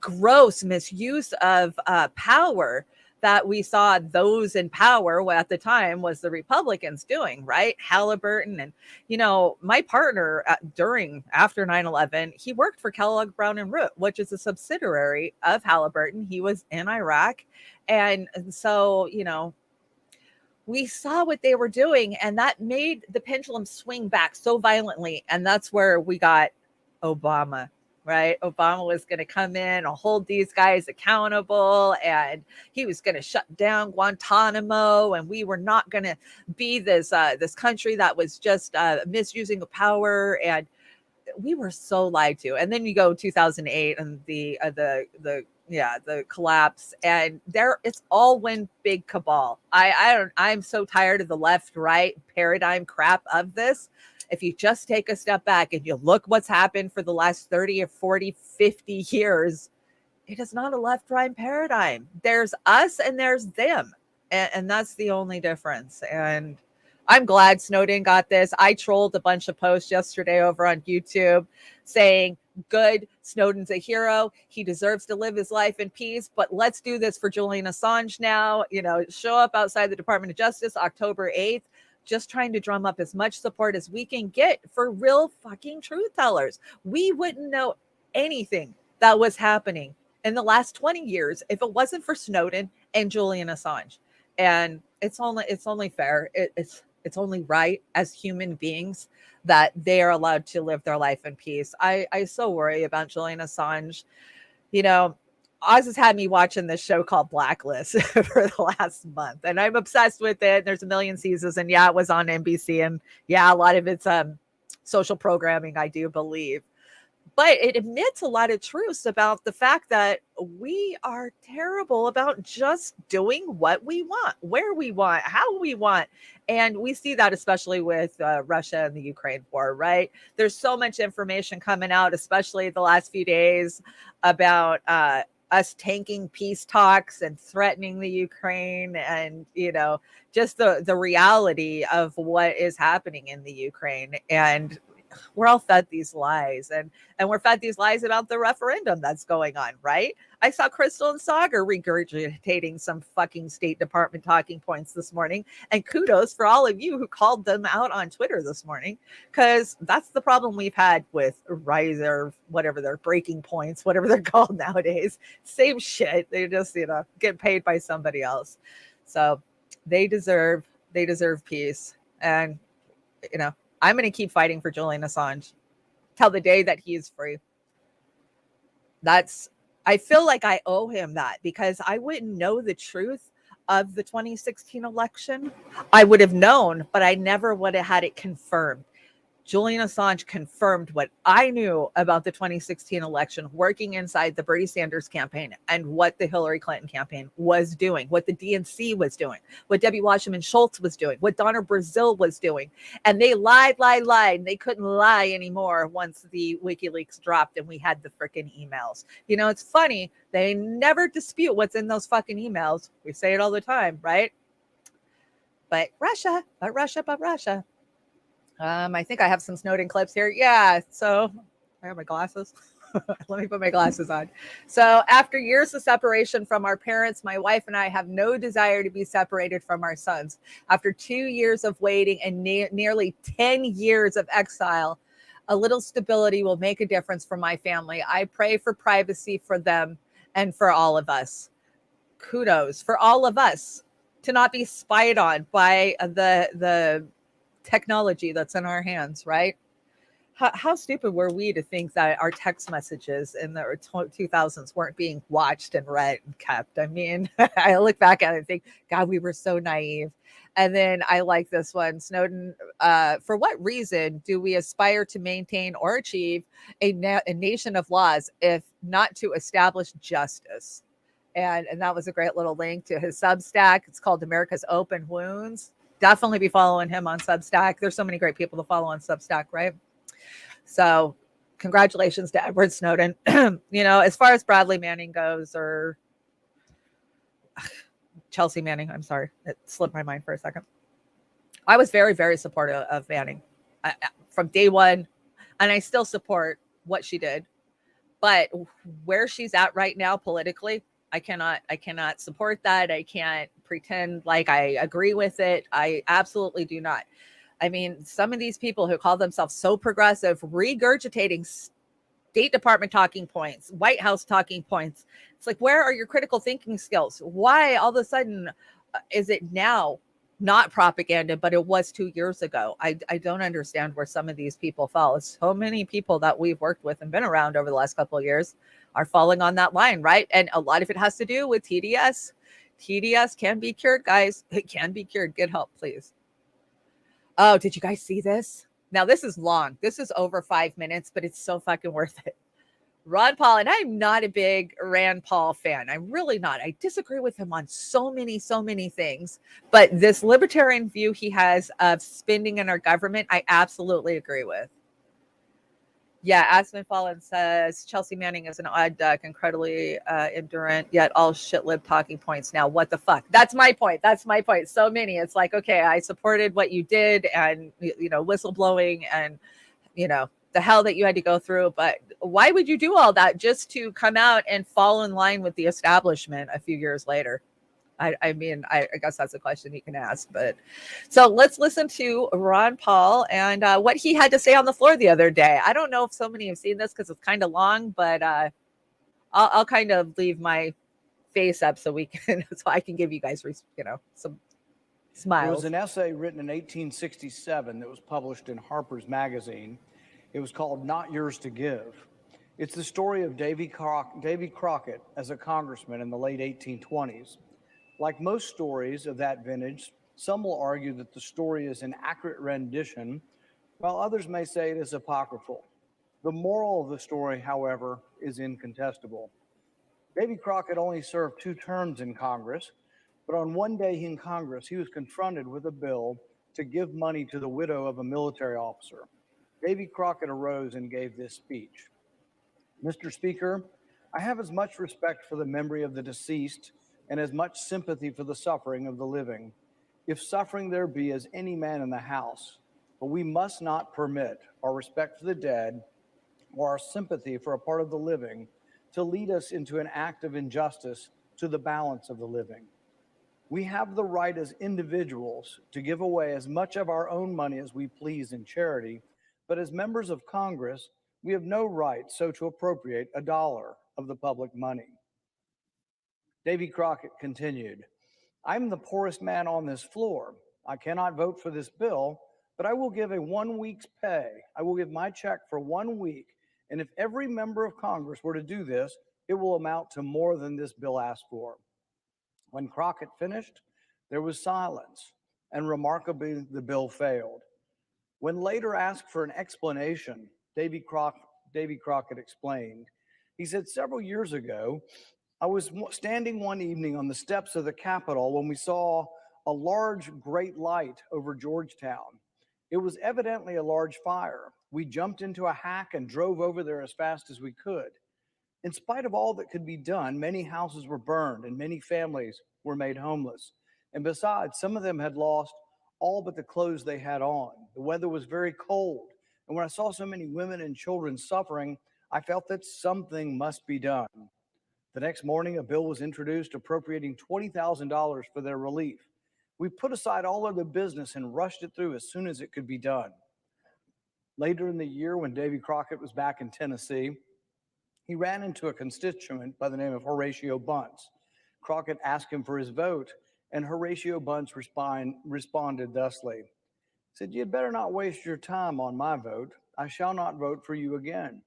gross misuse of power that we saw those in power at the time was the Republicans doing, right? Halliburton. And, you know, my partner after 9/11, he worked for Kellogg Brown and Root, which is a subsidiary of Halliburton. He was in Iraq. And so, you know, we saw what they were doing, and that made the pendulum swing back so violently. And that's where we got Obama. Right? Obama was going to come in and hold these guys accountable, and he was going to shut down Guantanamo, and we were not going to be this country that was just misusing of power. And we were so lied to. And then you go 2008 and the collapse, and it's all one big cabal. I'm so tired of the left right paradigm crap of this. If you just take a step back and you look what's happened for the last 30 or 40, 50 years, it is not a left-right paradigm. There's us and there's them. And that's the only difference. And I'm glad Snowden got this. I trolled a bunch of posts yesterday over on YouTube saying, good, Snowden's a hero. He deserves to live his life in peace. But let's do this for Julian Assange now. You know, show up outside the Department of Justice October 8th. Just trying to drum up as much support as we can get for real fucking truth tellers. We wouldn't know anything that was happening in the last 20 years if it wasn't for Snowden and Julian Assange. And it's only fair. It's only right as human beings that they are allowed to live their life in peace. I so worry about Julian Assange. You know, Oz has had me watching this show called Blacklist for the last month, and I'm obsessed with it. There's a million seasons, and yeah, it was on NBC, and yeah, a lot of it's social programming, I do believe. But it admits a lot of truths about the fact that we are terrible about just doing what we want, where we want, how we want. And we see that especially with Russia and the Ukraine war, right? There's so much information coming out, especially the last few days, about us tanking peace talks and threatening the Ukraine, and, just the reality of what is happening in the Ukraine. And we're all fed these lies, and we're fed these lies about the referendum that's going on, right? I saw Crystal and Saga regurgitating some fucking State Department talking points this morning, and kudos for all of you who called them out on Twitter this morning, because that's the problem we've had with Riser, whatever their breaking points, whatever they're called nowadays. Same shit. They just, get paid by somebody else. So they deserve peace. And, I'm going to keep fighting for Julian Assange till the day that he is free. I feel like I owe him that, because I wouldn't know the truth of the 2016 election. I would have known, but I never would have had it confirmed. Julian Assange confirmed what I knew about the 2016 election, working inside the Bernie Sanders campaign and what the Hillary Clinton campaign was doing, what the DNC was doing, what Debbie Wasserman Schultz was doing, what Donna Brazil was doing. And they lied. They couldn't lie anymore once the WikiLeaks dropped and we had the freaking emails. It's funny. They never dispute what's in those fucking emails. We say it all the time, right? But Russia. I think I have some Snowden clips here. Yeah, so I have my glasses. Let me put my glasses on. So after years of separation from our parents, my wife and I have no desire to be separated from our sons. After 2 years of waiting and nearly 10 years of exile, a little stability will make a difference for my family. I pray for privacy for them and for all of us. Kudos for all of us to not be spied on by the technology that's in our hands, right? How stupid were we to think that our text messages in the 2000s weren't being watched and read and kept? I mean, I look back at it and think, God, we were so naive. And then I like this one, Snowden. For what reason do we aspire to maintain or achieve a nation of laws if not to establish justice? And that was a great little link to his Substack. It's called America's Open Wounds. Definitely be following him on Substack. There's so many great people to follow on Substack, right? So congratulations to Edward Snowden. As far as Bradley Manning goes, or Chelsea Manning, I'm sorry, it slipped my mind for a second. I was very, very supportive of Manning from day one, and I still support what she did. But where she's at right now politically, I cannot support that. I can't pretend like I agree with it. I absolutely do not. I mean, some of these people who call themselves so progressive, regurgitating State Department talking points, White House talking points. It's like, where are your critical thinking skills? Why all of a sudden is it now not propaganda, but it was 2 years ago? I don't understand where some of these people fall. So many people that we've worked with and been around over the last couple of years are falling on that line, right? And a lot of it has to do with TDS. TDS can be cured, guys. It can be cured. Get help, please. Oh, did you guys see this? Now, this is long. This is over 5 minutes, but it's so fucking worth it. Ron Paul, and I'm not a big Rand Paul fan. I'm really not. I disagree with him on so many things. But this libertarian view he has of spending in our government, I absolutely agree with. Yeah, Aspen Fallen says Chelsea Manning is an odd duck, incredibly endurant, yet all shit-lib talking points now. What the fuck? That's my point. So many. It's like, okay, I supported what you did and, whistleblowing and, the hell that you had to go through. But why would you do all that just to come out and fall in line with the establishment a few years later? I mean, I guess that's a question you can ask. But so let's listen to Ron Paul and what he had to say on the floor the other day. I don't know if so many have seen this because it's kind of long, but I'll kind of leave my face up so I can give you guys, some smiles. There was an essay written in 1867 that was published in Harper's Magazine. It was called Not Yours to Give. It's the story of Davy Crockett as a congressman in the late 1820s. Like most stories of that vintage, some will argue that the story is an accurate rendition, while others may say it is apocryphal. The moral of the story, however, is incontestable. Davy Crockett only served 2 terms in Congress, but on one day in Congress, he was confronted with a bill to give money to the widow of a military officer. Davy Crockett arose and gave this speech. Mr. Speaker, I have as much respect for the memory of the deceased and as much sympathy for the suffering of the living, if suffering there be as any man in the house. But we must not permit our respect for the dead or our sympathy for a part of the living to lead us into an act of injustice to the balance of the living. We have the right as individuals to give away as much of our own money as we please in charity, but as members of Congress, we have no right so to appropriate a dollar of the public money. Davy Crockett continued, I'm the poorest man on this floor. I cannot vote for this bill, but I will give a 1 week's pay. I will give my check for 1 week. And if every member of Congress were to do this, it will amount to more than this bill asked for. When Crockett finished, there was silence, and remarkably, the bill failed. When later asked for an explanation, Davy Crockett explained. He said, several years ago, I was standing one evening on the steps of the Capitol when we saw a large, great light over Georgetown. It was evidently a large fire. We jumped into a hack and drove over there as fast as we could. In spite of all that could be done, many houses were burned and many families were made homeless. And besides, some of them had lost all but the clothes they had on. The weather was very cold. And when I saw so many women and children suffering, I felt that something must be done. The next morning, a bill was introduced appropriating $20,000 for their relief. We put aside all other business and rushed it through as soon as it could be done. Later in the year, when Davy Crockett was back in Tennessee, he ran into a constituent by the name of Horatio Bunce. Crockett asked him for his vote, and Horatio Bunce responded thusly. He said, you'd better not waste your time on my vote. I shall not vote for you again.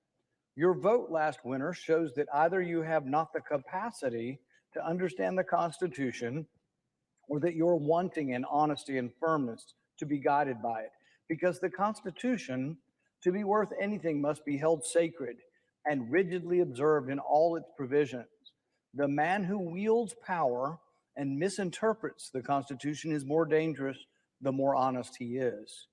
Your vote last winter shows that either you have not the capacity to understand the Constitution or that you're wanting in honesty and firmness to be guided by it. Because the Constitution, to be worth anything, must be held sacred and rigidly observed in all its provisions. The man who wields power and misinterprets the Constitution is more dangerous the more honest he is.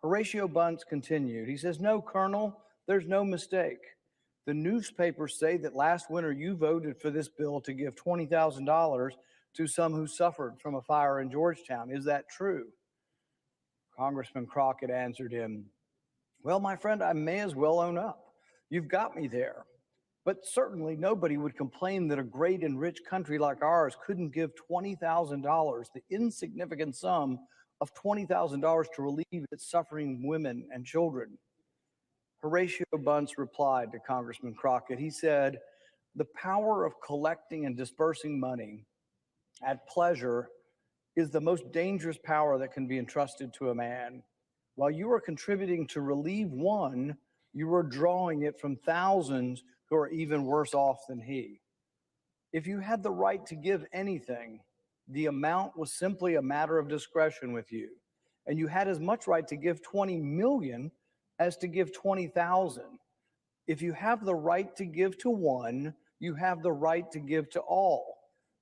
Horatio Bunce continued. He says, no, Colonel, there's no mistake. The newspapers say that last winter you voted for this bill to give $20,000 to some who suffered from a fire in Georgetown. Is that true? Congressman Crockett answered him, well, my friend, I may as well own up. You've got me there. But certainly nobody would complain that a great and rich country like ours couldn't give $20,000, the insignificant sum of $20,000 to relieve its suffering women and children. Horatio Bunce replied to Congressman Crockett. He said, the power of collecting and dispersing money at pleasure is the most dangerous power that can be entrusted to a man. While you are contributing to relieve one, you are drawing it from thousands who are even worse off than he. If you had the right to give anything, the amount was simply a matter of discretion with you. And you had as much right to give 20 million as to give 20,000. If you have the right to give to one, you have the right to give to all.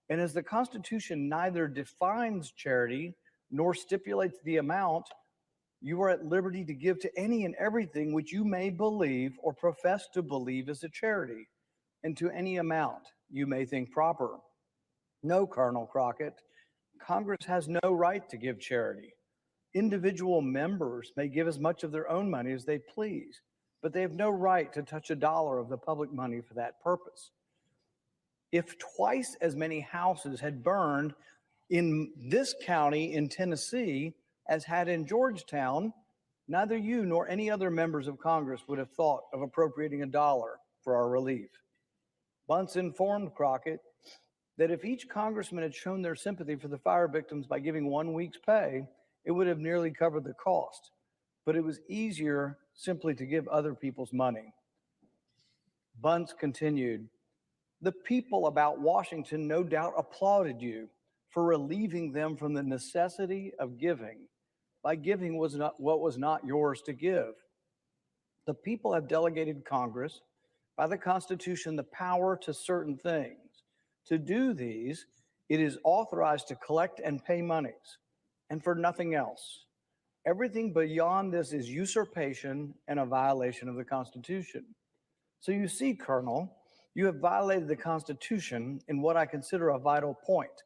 And as the Constitution neither defines charity nor stipulates the amount, you are at liberty to give to any and everything which you may believe or profess to believe is a charity, and to any amount you may think proper. No, Colonel Crockett, Congress has no right to give charity. Individual members may give as much of their own money as they please, but they have no right to touch a dollar of the public money for that purpose. If twice as many houses had burned in this county in Tennessee as had in Georgetown, neither you nor any other members of Congress would have thought of appropriating a dollar for our relief. Bunce informed Crockett that if each congressman had shown their sympathy for the fire victims by giving 1 week's pay, it would have nearly covered the cost. But it was easier simply to give other people's money. Bunce continued, the people about Washington no doubt applauded you for relieving them from the necessity of giving by giving what was not yours to give. The people have delegated Congress by the Constitution the power to certain things. To do these, it is authorized to collect and pay monies, and for nothing else. Everything beyond this is usurpation and a violation of the Constitution. So you see, Colonel, you have violated the Constitution in what I consider a vital point.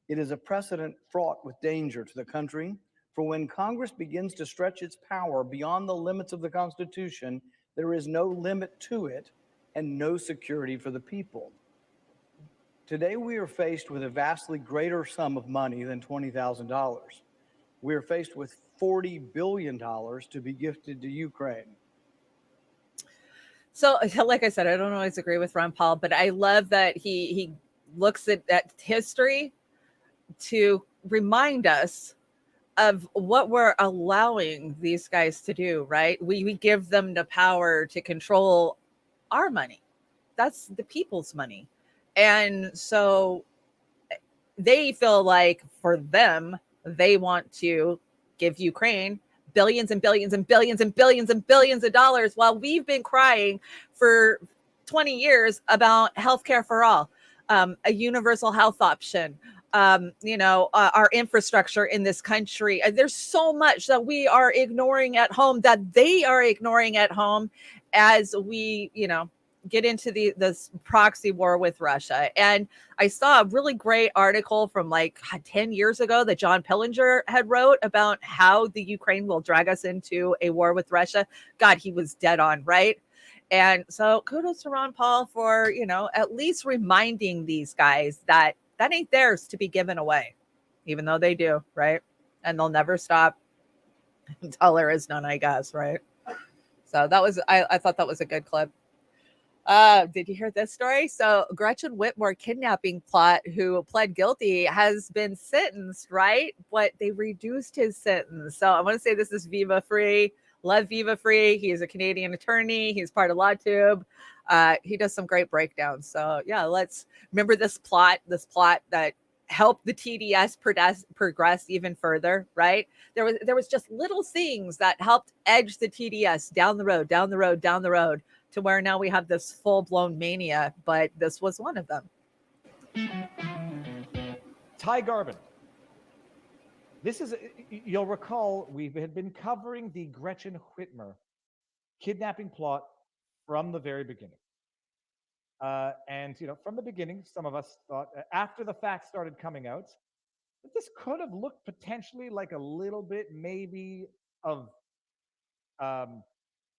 It is a precedent fraught with danger to the country, for when Congress begins to stretch its power beyond the limits of the Constitution, there is no limit to it and no security for the people. Today, we are faced with a vastly greater sum of money than $20,000. We are faced with $40 billion to be gifted to Ukraine. So, like I said, I don't always agree with Ron Paul, but I love that he looks at history to remind us of what we're allowing these guys to do, right? We give them the power to control our money. That's the people's money. And so they feel like for them, they want to give Ukraine billions and billions and billions and billions and billions of dollars while we've been crying for 20 years about healthcare for all, a universal health option, our infrastructure in this country. There's so much that we are ignoring at home that they are ignoring at home as we, get into this proxy war with Russia. And I saw a really great article from like 10 years ago that John Pillinger had wrote about how the Ukraine will drag us into a war with Russia. God, he was dead on, right? And so kudos to Ron Paul for, at least reminding these guys that ain't theirs to be given away, even though they do, right? And they'll never stop until there is none, I guess, right? So that was, I thought that was a good clip. Did you hear this story? So Gretchen Whitmore kidnapping plot, who pled guilty, has been sentenced, right? But they reduced his sentence. So I want to say this is Viva Free. Love Viva Free. He is a Canadian attorney. He's part of LawTube. He does some great breakdowns. So yeah, let's remember this plot that helped the TDS progress even further, right? There was just little things that helped edge the TDS down the road to where now we have this full-blown mania, but this was one of them. Ty Garvin. This is, you'll recall, we had been covering the Gretchen Whitmer kidnapping plot from the very beginning. And, from the beginning, some of us thought, after the facts started coming out, that this could have looked potentially like a little bit maybe of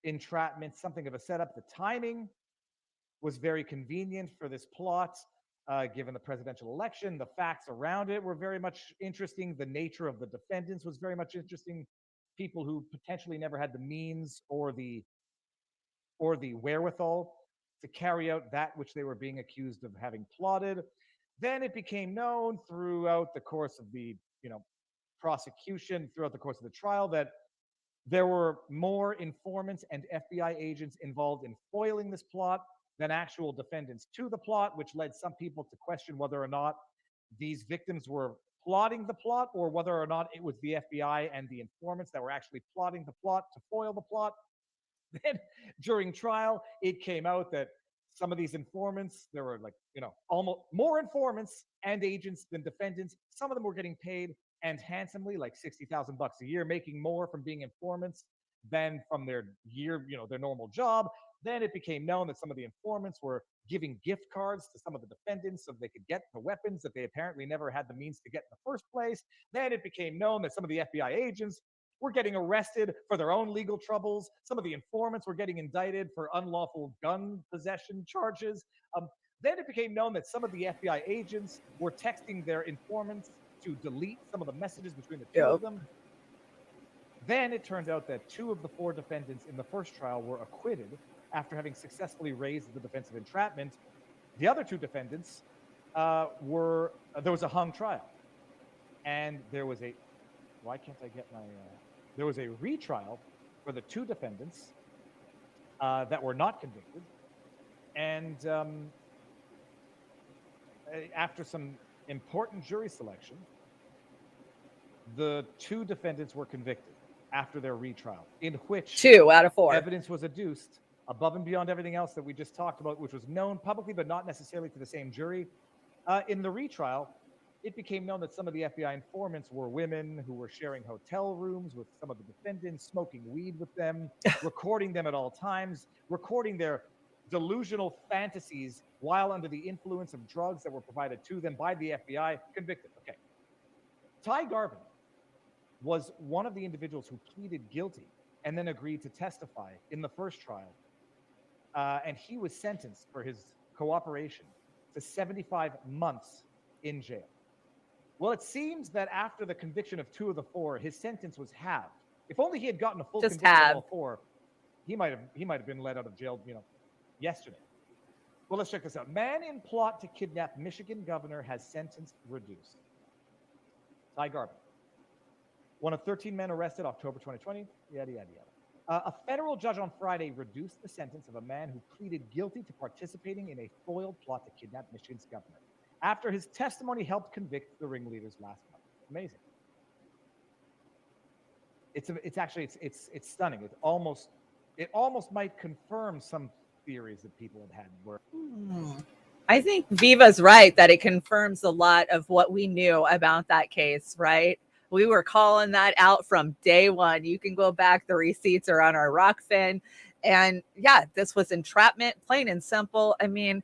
entrapment, something of a setup. The timing was very convenient for this plot, given the presidential election. The facts around it were very much interesting. The nature of the defendants was very much interesting. People who potentially never had the means or the wherewithal to carry out that which they were being accused of having plotted. Then it became known throughout the course of the prosecution, throughout the course of the trial, that there were more informants and FBI agents involved in foiling this plot than actual defendants to the plot, which led some people to question whether or not these victims were plotting the plot or whether or not it was the FBI and the informants that were actually plotting the plot to foil the plot. Then during trial, it came out that some of these informants, there were almost more informants and agents than defendants. Some of them were getting paid, and handsomely, like $60,000 a year, making more from being informants than from their their normal job. Then it became known that some of the informants were giving gift cards to some of the defendants so they could get the weapons that they apparently never had the means to get in the first place. Then it became known that some of the FBI agents were getting arrested for their own legal troubles. Some of the informants were getting indicted for unlawful gun possession charges. Then it became known that some of the FBI agents were texting their informants to delete some of the messages between the two of them. Then it turned out that 2 of the 4 defendants in the first trial were acquitted after having successfully raised the defense of entrapment. The other 2 defendants there was a hung trial. And there was a, why can't I get my, there was a retrial for the 2 defendants that were not convicted. And after some important jury selection, the 2 defendants were convicted after their retrial, in which 2 out of 4 evidence was adduced above and beyond everything else that we just talked about, which was known publicly but not necessarily to the same jury. In the retrial, it became known that some of the FBI informants were women who were sharing hotel rooms with some of the defendants, smoking weed with them, recording them at all times, recording their delusional fantasies while under the influence of drugs that were provided to them by the FBI. Convicted. Okay. Ty Garvin was one of the individuals who pleaded guilty and then agreed to testify in the first trial. And he was sentenced for his cooperation to 75 months in jail. Well, it seems that after the conviction of 2 of the 4, his sentence was halved. If only he had gotten a full Just conviction halved. of all 4, he might have been let out of jail, yesterday. Well, let's check this out. Man in plot to kidnap Michigan governor has sentence reduced. Ty Garvin. One of 13 men arrested October 2020, yada, yada, yada. A federal judge on Friday reduced the sentence of a man who pleaded guilty to participating in a foiled plot to kidnap Michigan's governor after his testimony helped convict the ringleaders last month. Amazing. It's stunning. It almost might confirm some theories that people had where I think Viva's right that it confirms a lot of what we knew about that case, right? We were calling that out from day one. You can go back. The receipts are on our Rockfin. And yeah, this was entrapment, plain and simple. I mean,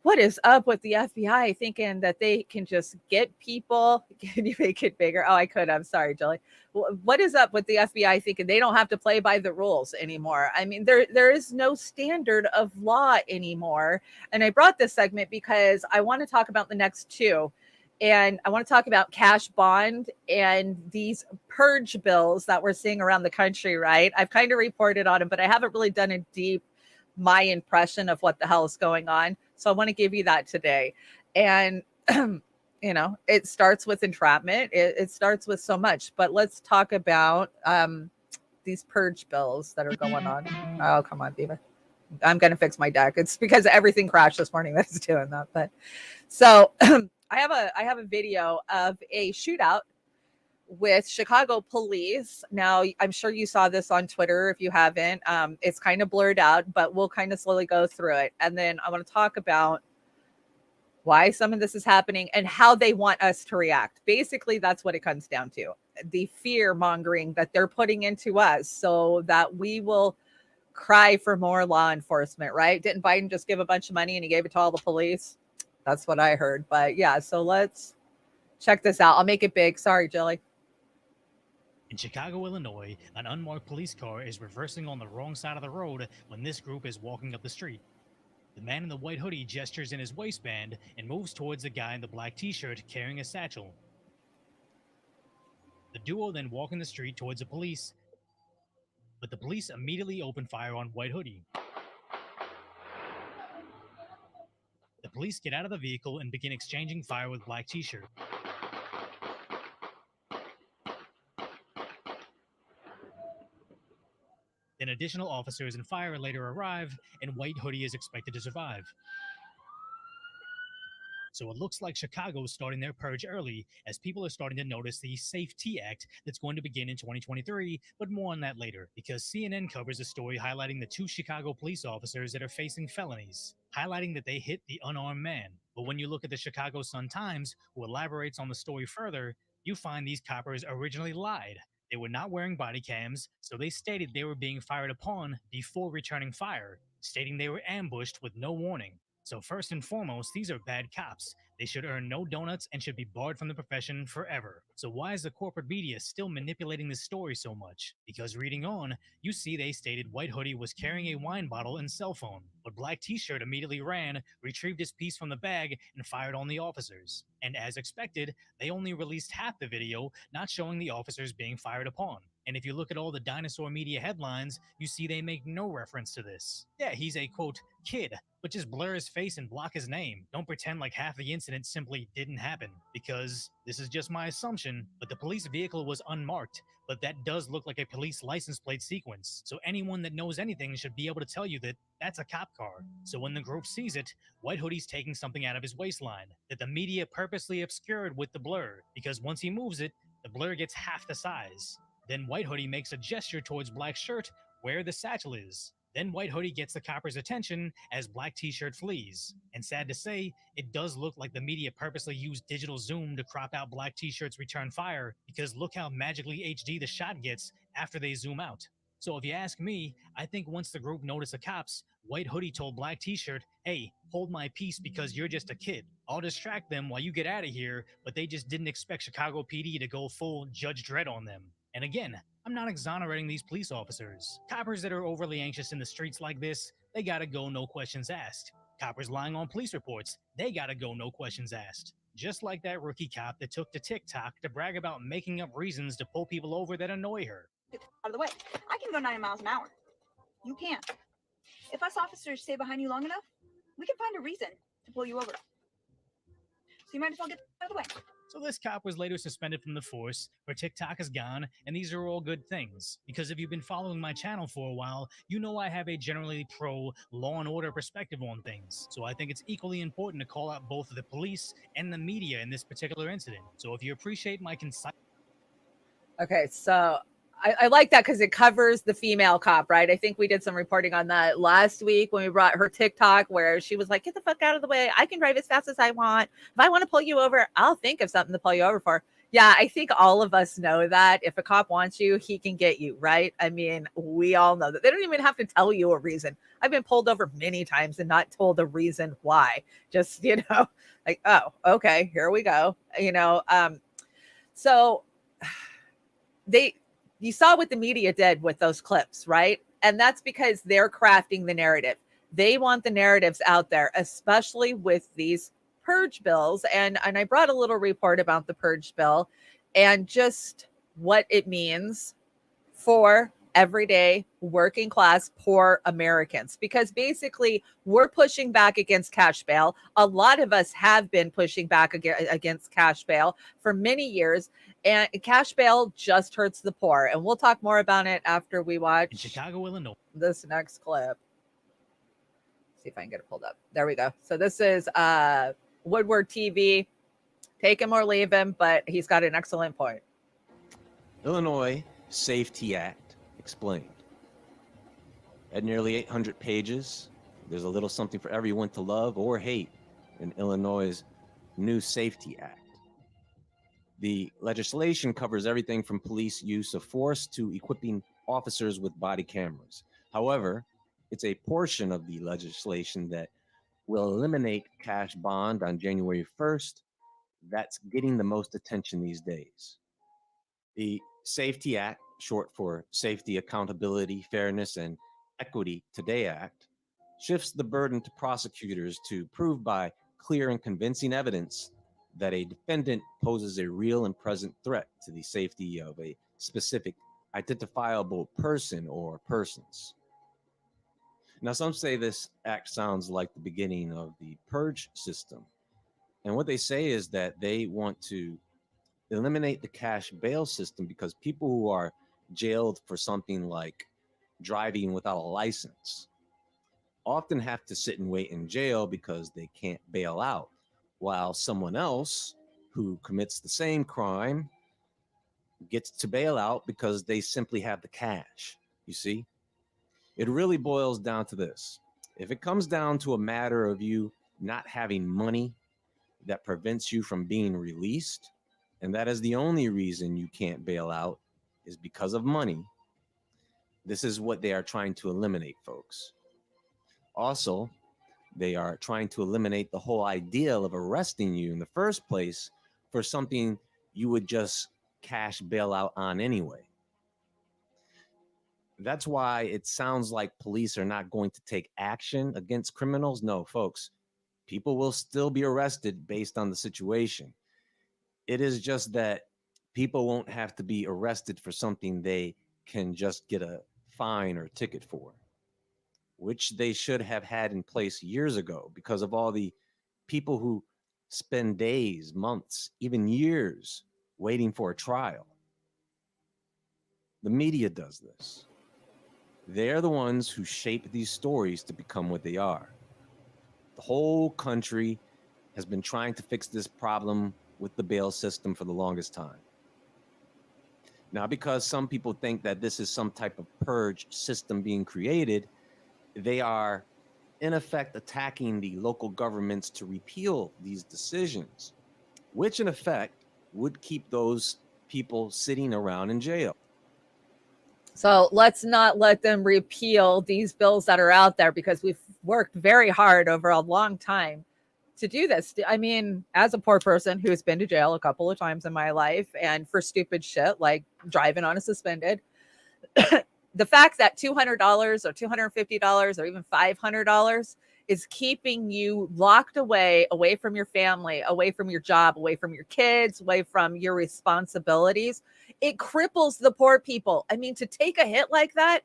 what is up with the FBI thinking that they can just get people? Can you make it bigger? Oh, I could. I'm sorry, Julie. What is up with the FBI thinking they don't have to play by the rules anymore? I mean, there is no standard of law anymore. And I brought this segment because I want to talk about the next 2. And I want to talk about cash bond and these purge bills that we're seeing around the country, right? I've kind of reported on them, but I haven't really done a deep my impression of what the hell is going on. So I want to give you that today. And, it starts with entrapment. It starts with so much, but let's talk about these purge bills that are going on. Oh, come on, Diva. I'm going to fix my deck. It's because everything crashed this morning that's doing that. But so I have a video of a shootout with Chicago police. Now, I'm sure you saw this on Twitter. If you haven't, it's kind of blurred out, but we'll kind of slowly go through it. And then I want to talk about why some of this is happening and how they want us to react. Basically, that's what it comes down to. The fear mongering that they're putting into us so that we will cry for more law enforcement, right? Didn't Biden just give a bunch of money and he gave it to all the police? That's what I heard. But yeah, so let's check this out. I'll make it big. Sorry, Jilly. In Chicago, Illinois, an unmarked police car is reversing on the wrong side of the road when this group is walking up the street. The man in the white hoodie gestures in his waistband and moves towards the guy in the black t-shirt carrying a satchel. The duo then walk in the street towards the police, but the police immediately open fire on white hoodie. The police get out of the vehicle and begin exchanging fire with black t-shirt. Then additional officers and fire later arrive, and white hoodie is expected to survive. So it looks like Chicago is starting their purge early, as people are starting to notice the Safety Act that's going to begin in 2023, but more on that later, because CNN covers a story highlighting the 2 Chicago police officers that are facing felonies, highlighting that they hit the unarmed man. But when you look at the Chicago Sun-Times, who elaborates on the story further, you find these coppers originally lied. They were not wearing body cams, so they stated they were being fired upon before returning fire, stating they were ambushed with no warning. So first and foremost, these are bad cops. They should earn no donuts and should be barred from the profession forever. So why is the corporate media still manipulating this story so much? Because reading on, you see they stated White Hoodie was carrying a wine bottle and cell phone, but Black T-shirt immediately ran, retrieved his piece from the bag, and fired on the officers. And as expected, they only released half the video, not showing the officers being fired upon. And if you look at all the dinosaur media headlines, you see they make no reference to this. Yeah, he's a, quote, kid, but just blur his face and block his name. Don't pretend like half the incident simply didn't happen, because this is just my assumption, but the police vehicle was unmarked. But that does look like a police license plate sequence. So anyone that knows anything should be able to tell you that that's a cop car. So when the group sees it, White Hoodie's taking something out of his waistline that the media purposely obscured with the blur, because once he moves it, the blur gets half the size. Then White Hoodie makes a gesture towards Black Shirt where the satchel is. Then White Hoodie gets the copper's attention as Black T-Shirt flees. And sad to say, it does look like the media purposely used digital zoom to crop out Black T-Shirt's return fire, because look how magically HD the shot gets after they zoom out. So if you ask me, I think once the group noticed the cops, White Hoodie told Black T-Shirt, hey, hold my peace because you're just a kid. I'll distract them while you get out of here, but they just didn't expect Chicago PD to go full Judge Dredd on them. And again, I'm not exonerating these police officers. Coppers that are overly anxious in the streets like this, they gotta go no questions asked. Coppers lying on police reports, they gotta go no questions asked. Just like that rookie cop that took to TikTok to brag about making up reasons to pull people over that annoy her. Out of the way. I can go 90 miles an hour. You can't. If us officers stay behind you long enough, we can find a reason to pull you over. So you might as well get out of the way. So this cop was later suspended from the force, where TikTok is gone, and these are all good things. Because if you've been following my channel for a while, you know I have a generally pro-law and order perspective on things. So I think it's equally important to call out both the police and the media in this particular incident. So if you appreciate my concise... Okay, so I like that because it covers the female cop, right? I think we did some reporting on that last week when we brought her TikTok where she was like, get the fuck out of the way. I can drive as fast as I want. If I want to pull you over, I'll think of something to pull you over for. Yeah, I think all of us know that if a cop wants you, he can get you, right? I mean, we all know that. They don't even have to tell you a reason. I've been pulled over many times and not told a reason why. Just, like, oh, okay, here we go. So you saw what the media did with those clips, right? And that's because they're crafting the narrative. They want the narratives out there, especially with these purge bills. And I brought a little report about the purge bill and just what it means for everyday working class poor Americans, because basically we're pushing back against cash bail. A lot of us have been pushing back against cash bail for many years, and cash bail just hurts the poor. And we'll talk more about it after we watch in Chicago, Illinois. This next clip. See if I can get it pulled up. There we go. So this is Woodward TV. Take him or leave him, but he's got an excellent point. Illinois Safety Act explained. At nearly 800 pages, there's a little something for everyone to love or hate in Illinois' new Safety Act. The legislation covers everything from police use of force to equipping officers with body cameras. However, it's a portion of the legislation that will eliminate cash bond on January 1st that's getting the most attention these days. The Safety Act, short for Safety, Accountability, Fairness, and Equity Today Act, shifts the burden to prosecutors to prove by clear and convincing evidence that a defendant poses a real and present threat to the safety of a specific identifiable person or persons. Now, some say this act sounds like the beginning of the purge system. And what they say is that they want to eliminate the cash bail system because people who are jailed for something like driving without a license often have to sit and wait in jail because they can't bail out, while someone else who commits the same crime gets to bail out because they simply have the cash. You see, it really boils down to this. If it comes down to a matter of you not having money that prevents you from being released, and that is the only reason you can't bail out is because of money, this is what they are trying to eliminate, folks. Also, they are trying to eliminate the whole idea of arresting you in the first place for something you would just cash bail out on anyway. That's why it sounds like police are not going to take action against criminals. No, folks, people will still be arrested based on the situation. It is just that people won't have to be arrested for something they can just get a fine or ticket for. which they should have had in place years ago because of all the people who spend days, months, even years waiting for a trial. The media does this. They're the ones who shape these stories to become what they are. The whole country has been trying to fix this problem with the bail system for the longest time. Now, because some people think that this is some type of purge system being created, they are in effect attacking the local governments to repeal these decisions, which in effect would keep those people sitting around in jail. So let's not let them repeal these bills that are out there, because we've worked very hard over a long time to do this. I mean, as a poor person who's been to jail a couple of times in my life, and for stupid shit like driving on a suspended, the fact that $200 or $250 or even $500 is keeping you locked away from your family, away from your job, away from your kids, away from your responsibilities, it cripples the poor people. I mean, to take a hit like that,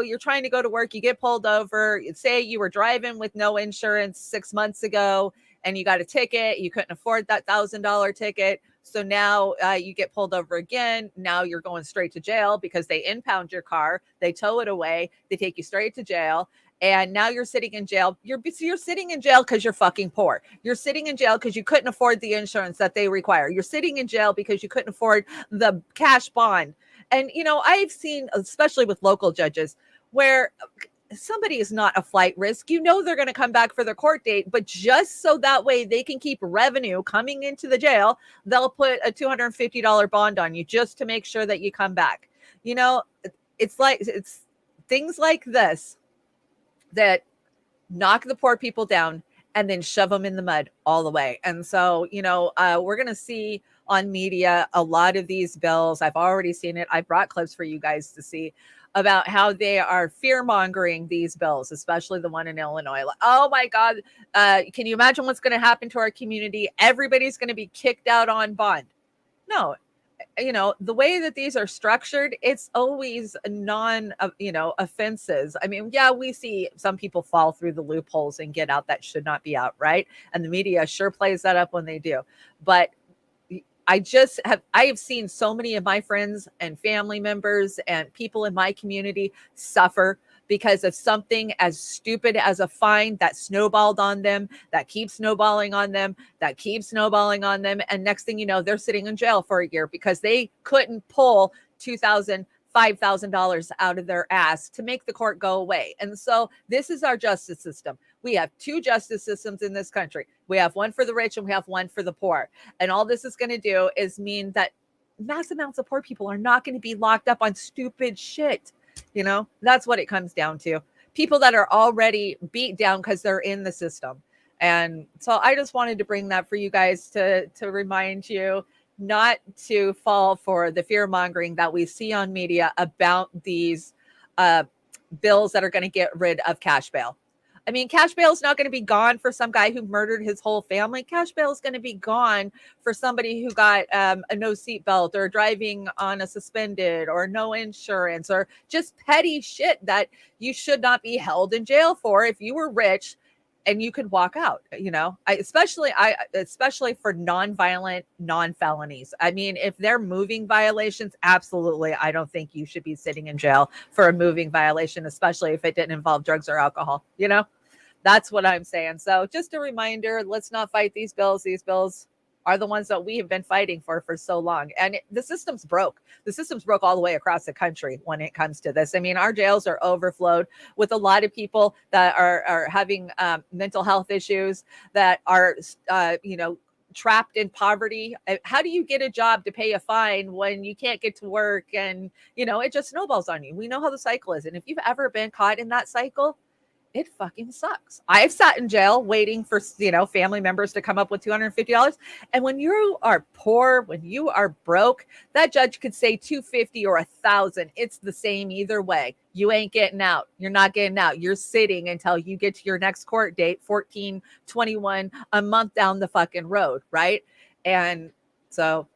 you're trying to go to work, you get pulled over, say you were driving with no insurance 6 months ago and you got a ticket, you couldn't afford that $1,000 ticket. So now you get pulled over again. Now you're going straight to jail because they impound your car, they tow it away, they take you straight to jail. And now you're sitting in jail. You're sitting in jail because you're fucking poor. You're sitting in jail because you couldn't afford the insurance that they require. You're sitting in jail because you couldn't afford the cash bond. And, you know, I've seen, especially with local judges, where somebody is not a flight risk. You know, they're going to come back for their court date, but just so that way they can keep revenue coming into the jail, they'll put a $250 bond on you just to make sure that you come back. You know, it's things like this that knock the poor people down and then shove them in the mud all the way. And so, you know, we're going to see on media a lot of these bills. I've already seen it. I brought clips for you guys to see about how they are fear mongering these bills, especially the one in Illinois. Like, oh my God, can you imagine what's going to happen to our community? Everybody's going to be kicked out on bond. No, you know, the way that these are structured, it's always offenses. I mean, yeah, we see some people fall through the loopholes and get out that should not be out, right? And the media sure plays that up when they do. But I have seen so many of my friends and family members and people in my community suffer because of something as stupid as a fine that snowballed on them, that keeps snowballing on them, that keeps snowballing on them. And next thing you know, they're sitting in jail for a year because they couldn't pull $2,000, $5,000 out of their ass to make the court go away. And so this is our justice system. We have two justice systems in this country. We have one for the rich and we have one for the poor. And all this is going to do is mean that mass amounts of poor people are not going to be locked up on stupid shit. You know, that's what it comes down to. People that are already beat down because they're in the system. And so I just wanted to bring that for you guys to remind you not to fall for the fear mongering that we see on media about these bills that are going to get rid of cash bail. I mean, cash bail is not going to be gone for some guy who murdered his whole family. Cash bail is going to be gone for somebody who got a no seatbelt or driving on a suspended or no insurance or just petty shit that you should not be held in jail for if you were rich and you could walk out, you know, especially for non-violent, non-felonies. I mean, if they're moving violations, absolutely. I don't think you should be sitting in jail for a moving violation, especially if it didn't involve drugs or alcohol, you know? That's what I'm saying. So just a reminder, let's not fight these bills. These bills are the ones that we have been fighting for so long. And the system's broke. The system's broke all the way across the country when it comes to this. I mean, our jails are overflowed with a lot of people that are having mental health issues, that are, trapped in poverty. How do you get a job to pay a fine when you can't get to work? And, you know, it just snowballs on you. We know how the cycle is. And if you've ever been caught in that cycle, it fucking sucks. I've sat in jail waiting for, family members to come up with $250. And when you are poor, when you are broke, that judge could say $250 or $1,000. It's the same either way. You ain't getting out. You're not getting out. You're sitting until you get to your next court date, 14/21, a month down the fucking road. Right. And so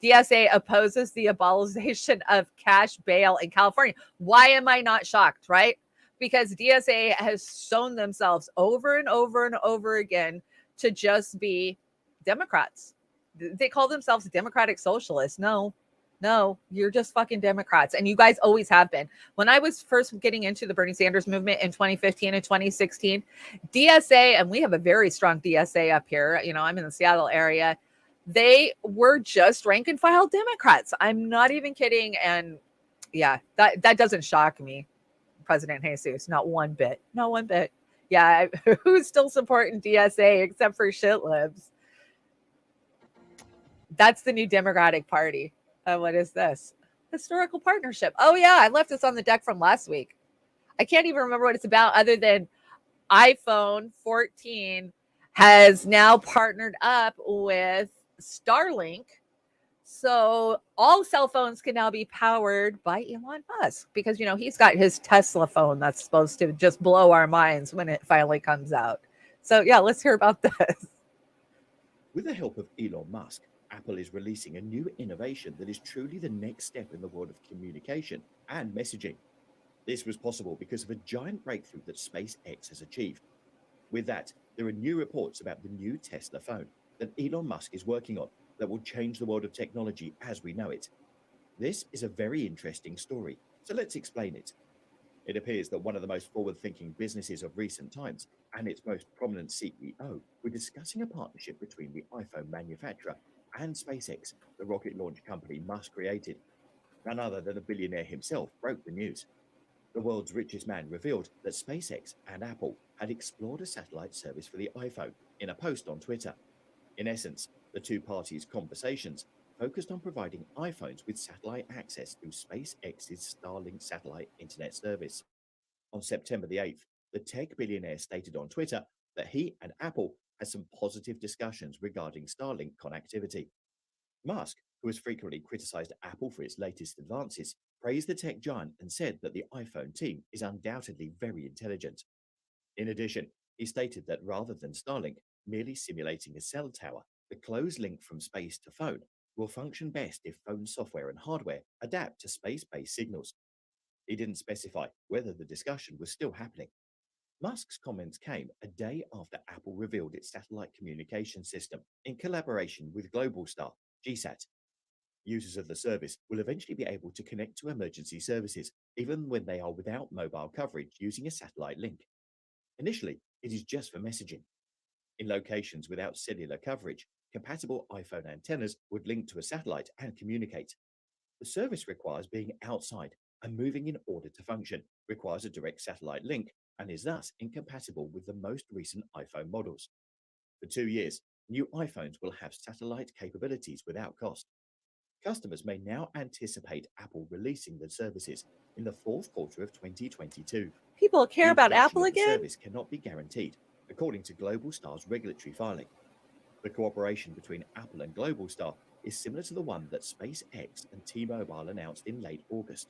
DSA opposes the abolition of cash bail in California. Why am I not shocked, right? Because DSA has shown themselves over and over and over again to just be Democrats. They call themselves Democratic Socialists. No, you're just fucking Democrats. And you guys always have been. When I was first getting into the Bernie Sanders movement in 2015 and 2016, DSA, and we have a very strong DSA up here. You know, I'm in the Seattle area. They were just rank and file Democrats. I'm not even kidding. And yeah, that doesn't shock me, President Jesus. Not one bit. Not one bit. Yeah, who's still supporting DSA except for shit libs? That's the new Democratic Party. What is this? Historical partnership. Oh, yeah. I left this on the deck from last week. I can't even remember what it's about other than iPhone 14 has now partnered up with Starlink. So all cell phones can now be powered by Elon Musk because, you know, he's got his Tesla phone that's supposed to just blow our minds when it finally comes out. So, yeah, let's hear about this. With the help of Elon Musk, Apple is releasing a new innovation that is truly the next step in the world of communication and messaging. This was possible because of a giant breakthrough that SpaceX has achieved. With that, there are new reports about the new Tesla phone that Elon Musk is working on that will change the world of technology as we know it. This is a very interesting story, so let's explain it. It appears that one of the most forward-thinking businesses of recent times and its most prominent CEO were discussing a partnership between the iPhone manufacturer and SpaceX, the rocket launch company Musk created. None other than the billionaire himself broke the news. The world's richest man revealed that SpaceX and Apple had explored a satellite service for the iPhone in a post on Twitter. In essence, the two parties' conversations focused on providing iPhones with satellite access through SpaceX's Starlink satellite internet service. On September the 8th, the tech billionaire stated on Twitter that he and Apple had some positive discussions regarding Starlink connectivity. Musk, who has frequently criticized Apple for its latest advances, praised the tech giant and said that the iPhone team is undoubtedly very intelligent. In addition, he stated that rather than Starlink merely simulating a cell tower, the closed link from space to phone will function best if phone software and hardware adapt to space-based signals. He didn't specify whether the discussion was still happening. Musk's comments came a day after Apple revealed its satellite communication system in collaboration with Globalstar, GSAT. Users of the service will eventually be able to connect to emergency services, even when they are without mobile coverage using a satellite link. Initially, it is just for messaging. In locations without cellular coverage, compatible iPhone antennas would link to a satellite and communicate. The service requires being outside and moving in order to function, requires a direct satellite link, and is thus incompatible with the most recent iPhone models. For 2 years, new iPhones will have satellite capabilities without cost. Customers may now anticipate Apple releasing the services in the fourth quarter of 2022. People care about Apple The again? service cannot be guaranteed, according to Globalstar's regulatory filing. The cooperation between Apple and Globalstar is similar to the one that SpaceX and T-Mobile announced in late August.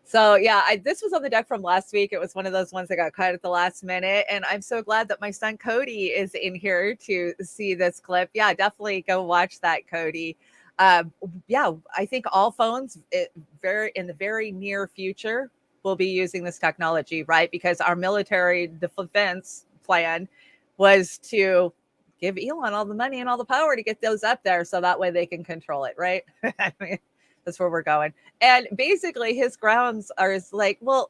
So yeah, this was on the deck from last week. It was one of those ones that got cut at the last minute. And I'm so glad that my son Cody is in here to see this clip. Yeah, definitely go watch that, Cody. Yeah, I think all phones in the very near future will be using this technology, right? Because our military defense plan was to give Elon all the money and all the power to get those up there so that way they can control it, right? I mean, that's where we're going. And basically his grounds are like, well,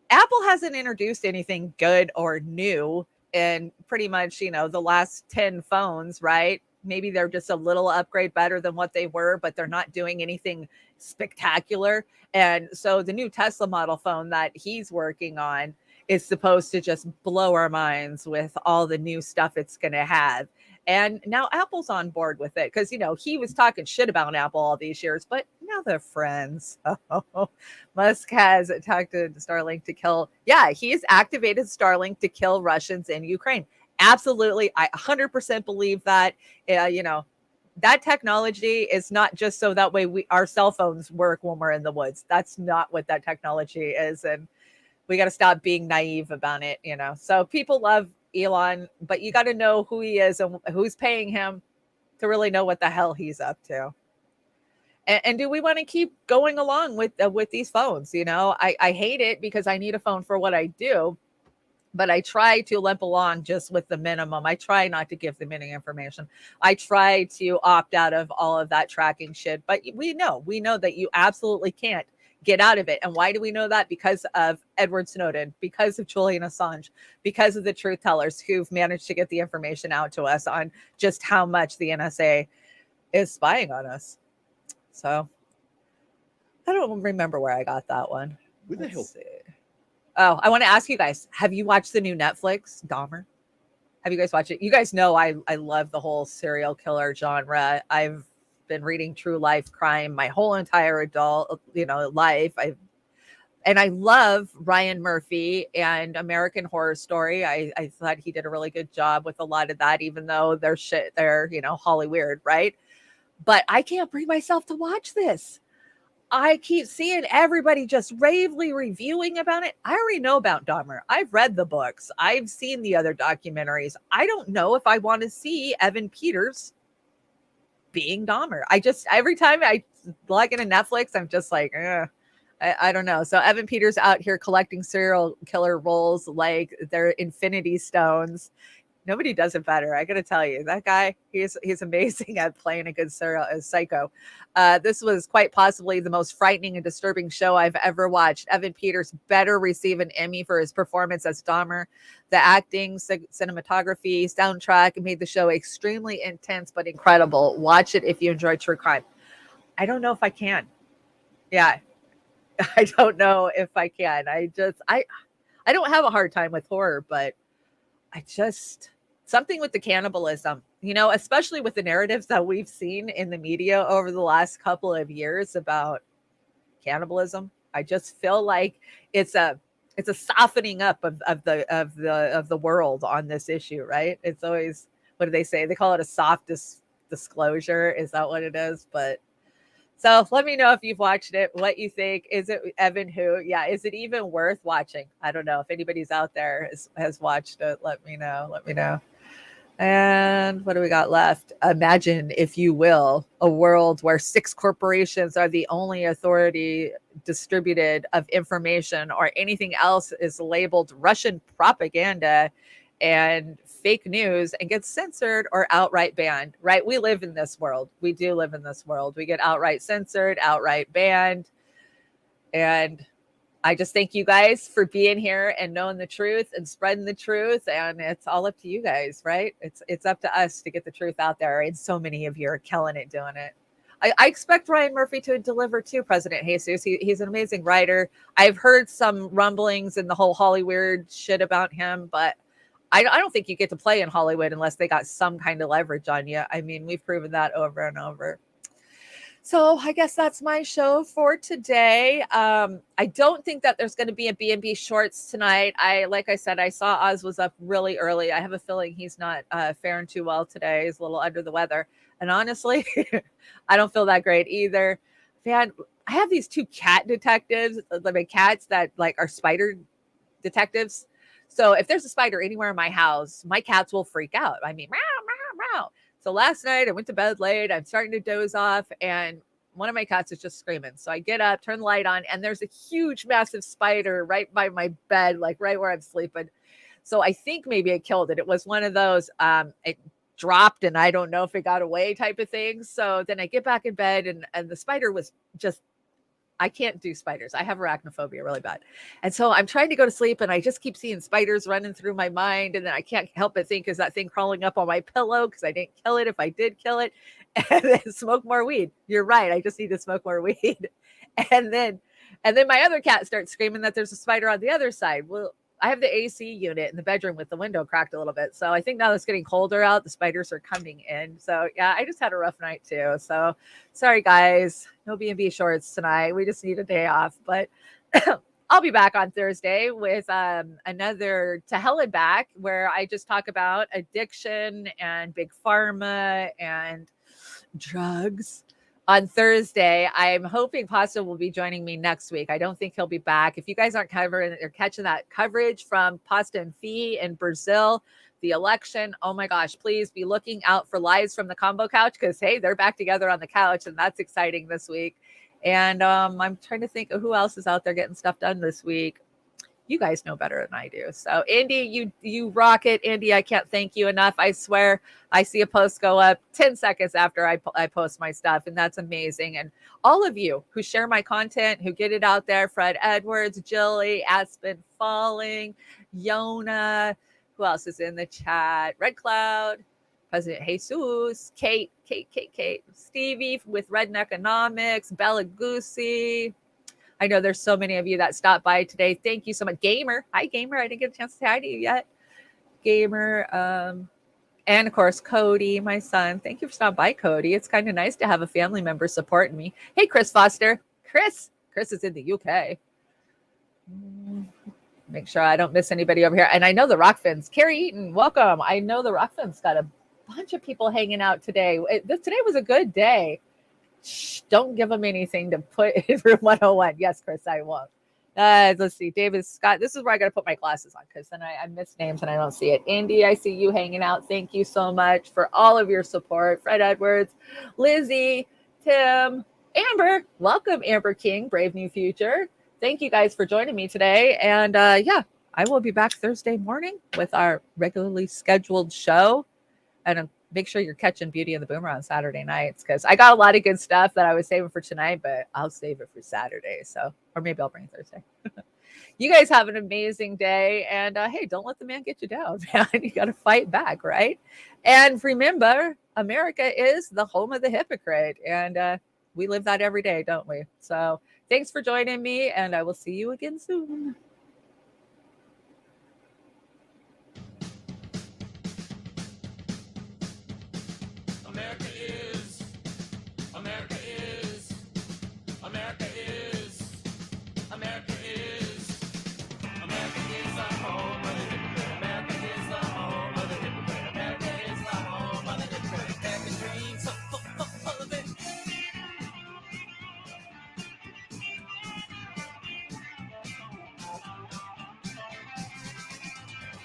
Apple hasn't introduced anything good or new in pretty much, the last 10 phones, right? Maybe they're just a little upgrade better than what they were, but they're not doing anything spectacular. And so the new Tesla model phone that he's working on is supposed to just blow our minds with all the new stuff it's going to have. And now Apple's on board with it because, he was talking shit about Apple all these years, but now they're friends. Musk has talked to Starlink to kill. Yeah, he's activated Starlink to kill Russians in Ukraine. Absolutely. I 100% believe that, that technology is not just so that way our cell phones work when we're in the woods. That's not what that technology is. And we got to stop being naive about it, So people love Elon, but you got to know who he is and who's paying him. to really know what the hell he's up to. And do we want to keep going along with these phones? You know, I hate it because I need a phone for what I do, but I try to limp along just with the minimum. I try not to give them any information. I try to opt out of all of that tracking shit. But we know that you absolutely can't get out of it. And why do we know that? Because of Edward Snowden, because of Julian Assange, because of the truth tellers who've managed to get the information out to us on just how much the NSA is spying on us. So I don't remember where I got that one. With the help. Oh, I want to ask you guys, have you watched the new Netflix Dahmer? Have you guys watched it? You guys know I love the whole serial killer genre. I've been reading true life crime my whole entire adult, life. I love Ryan Murphy and American Horror Story. I thought he did a really good job with a lot of that, even though they're Hollyweird, right? But I can't bring myself to watch this. I keep seeing everybody just ravely reviewing about it. I already know about Dahmer. I've read the books. I've seen the other documentaries. I don't know if I want to see Evan Peters being Dahmer. Every time I log into Netflix, I'm just like, I don't know. So Evan Peters out here collecting serial killer roles like they're Infinity Stones. Nobody does it better. I got to tell you, that guy, he's amazing at playing a good psycho. This was quite possibly the most frightening and disturbing show I've ever watched. Evan Peters better receive an Emmy for his performance as Dahmer. The acting, cinematography, soundtrack made the show extremely intense but incredible. Watch it if you enjoy true crime. I don't know if I can. Yeah, I don't know if I can. I don't have a hard time with horror, but something with the cannibalism, especially with the narratives that we've seen in the media over the last couple of years about cannibalism. I just feel like it's a softening up of the world on this issue, right? It's always, what do they say? They call it a soft disclosure. Is that what it is? But so let me know if you've watched it, what you think. Is it Evan who? Yeah. Is it even worth watching? I don't know. If anybody's out there has watched it, let me know. Let me know. And what do we got left? Imagine, if you will, a world where 6 corporations are the only authority distributed of information, or anything else is labeled Russian propaganda and fake news and gets censored or outright banned, right? We live in this world. We do live in this world. We get outright censored, outright banned. And I just thank you guys for being here and knowing the truth and spreading the truth. And it's all up to you guys, right? It's up to us to get the truth out there. And so many of you are killing it doing it. I expect Ryan Murphy to deliver too, President Jesus. He's an amazing writer. I've heard some rumblings and the whole Hollyweird shit about him, but I don't think you get to play in Hollywood unless they got some kind of leverage on you. I mean, we've proven that over and over. So I guess that's my show for today. I don't think that there's going to be a B&B Shorts tonight. Like I said, I saw Oz was up really early. I have a feeling he's not faring too well today. He's a little under the weather. And honestly, I don't feel that great either. Man, I have these 2 cat detectives, like cats that like are spider detectives. So if there's a spider anywhere in my house, my cats will freak out. I mean, meow, meow, meow. So last night I went to bed late. I'm starting to doze off and one of my cats is just screaming. So I get up, turn the light on, and there's a huge, massive spider right by my bed, like right where I'm sleeping. So I think maybe it killed it. It was one of those, it dropped and I don't know if it got away type of things. So then I get back in bed and the spider was just, I can't do spiders. I have arachnophobia really bad. And so I'm trying to go to sleep and I just keep seeing spiders running through my mind. And then I can't help but think, is that thing crawling up on my pillow? Because I didn't kill it if I did kill it. And then smoke more weed. You're right. I just need to smoke more weed. And then my other cat starts screaming that there's a spider on the other side. Well, I have the AC unit in the bedroom with the window cracked a little bit. So I think now it's getting colder out, the spiders are coming in. So yeah, I just had a rough night too. So sorry guys, no B&B Shorts tonight. We just need a day off, but I'll be back on Thursday with another To Hell and Back, where I just talk about addiction and big pharma and drugs. on Thursday. I'm hoping Pasta will be joining me next week. I don't think he'll be back. If you guys aren't covering or catching that coverage from Pasta and Fee in Brazil, the election, oh my gosh, please be looking out for lives from the combo couch, because hey, they're back together on the couch, and that's exciting this week. And I'm trying to think of who else is out there getting stuff done this week. You guys know better than I do. So Andy, you rock it. Andy, I can't thank you enough. I swear I see a post go up 10 seconds after I post my stuff, and that's amazing. And all of you who share my content, who get it out there, Fred Edwards, Jilly, Aspen Falling, Yona, who else is in the chat? Red Cloud, President Jesus, Kate, Stevie with Redneck Economics, Bella Goosey. I know there's so many of you that stopped by today. Thank you so much. Gamer. Hi, Gamer. I didn't get a chance to say hi to you yet. Gamer. And of course, Cody, my son. Thank you for stopping by, Cody. It's kind of nice to have a family member supporting me. Hey, Chris Foster. Chris is in the UK. Make sure I don't miss anybody over here. And I know the Rockfins. Carrie Eaton, welcome. I know the Rockfins got a bunch of people hanging out today. Today was a good day. Shh, don't give them anything to put in room 101. Yes, Chris, I won't. Let's see. David Scott. This is where I got to put my glasses on, because then I miss names and I don't see it. Andy, I see you hanging out. Thank you so much for all of your support. Fred Edwards, Lizzie, Tim, Amber. Welcome, Amber King, Brave New Future. Thank you guys for joining me today. And yeah, I will be back Thursday morning with our regularly scheduled show. And make sure you're catching Beauty and the Boomer on Saturday nights, because I got a lot of good stuff that I was saving for tonight, but I'll save it for Saturday. So, or maybe I'll bring Thursday. You guys have an amazing day. And hey, don't let the man get you down, man. You got to fight back, right? And remember, America is the home of the hypocrite. And we live that every day, don't we? So thanks for joining me, and I will see you again soon. America is, America is, America is, America is, America is the home of the hypocrite. America is the home of the hypocrite. America is the home of the hypocrite. American dreams full of it.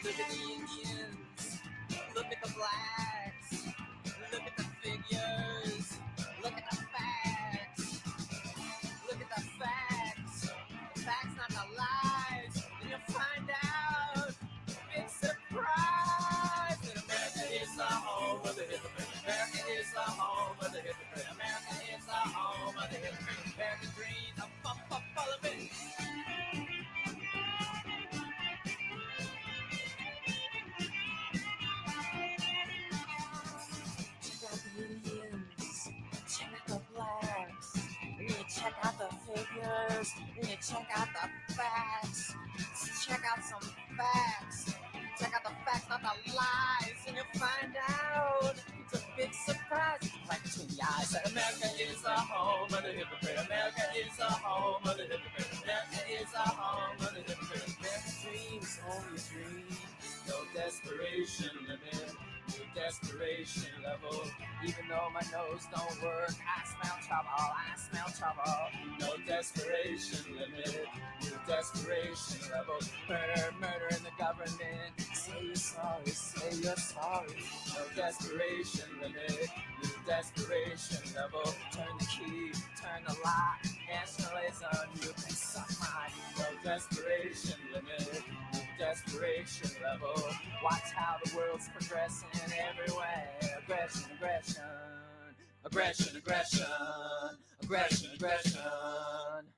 Look at the Indians, look at the blacks. Look at the figures. Look at the facts. Look at the facts. Facts, not the lies. And you'll find out. Big surprise. That America is the home of the hypocrite. America is the home of the hypocrite. America is the home of the hypocrite. American dreams are full of it. Check out the blacks, and you check out the figures, and you check out the facts. Check out some facts. Check out the facts, not the lies, and you'll find out it's a big surprise. Right between the eyes. America is the home of the hypocrite. America is the home of the hypocrite. America is the home of the hypocrite. American dreams, only dream. No desperation limit. No desperation level. Even though my nose don't work, I smell trouble. I smell trouble. No desperation limit. No desperation level. Murder in the government. Say you're sorry. Say you're sorry. No desperation limit. No desperation level. Turn the key. Turn the lock. Nationalism. You can suck my. No desperation limit. No desperation level. Watch how the world's progressing everywhere. Aggression, aggression, aggression, aggression, aggression, aggression.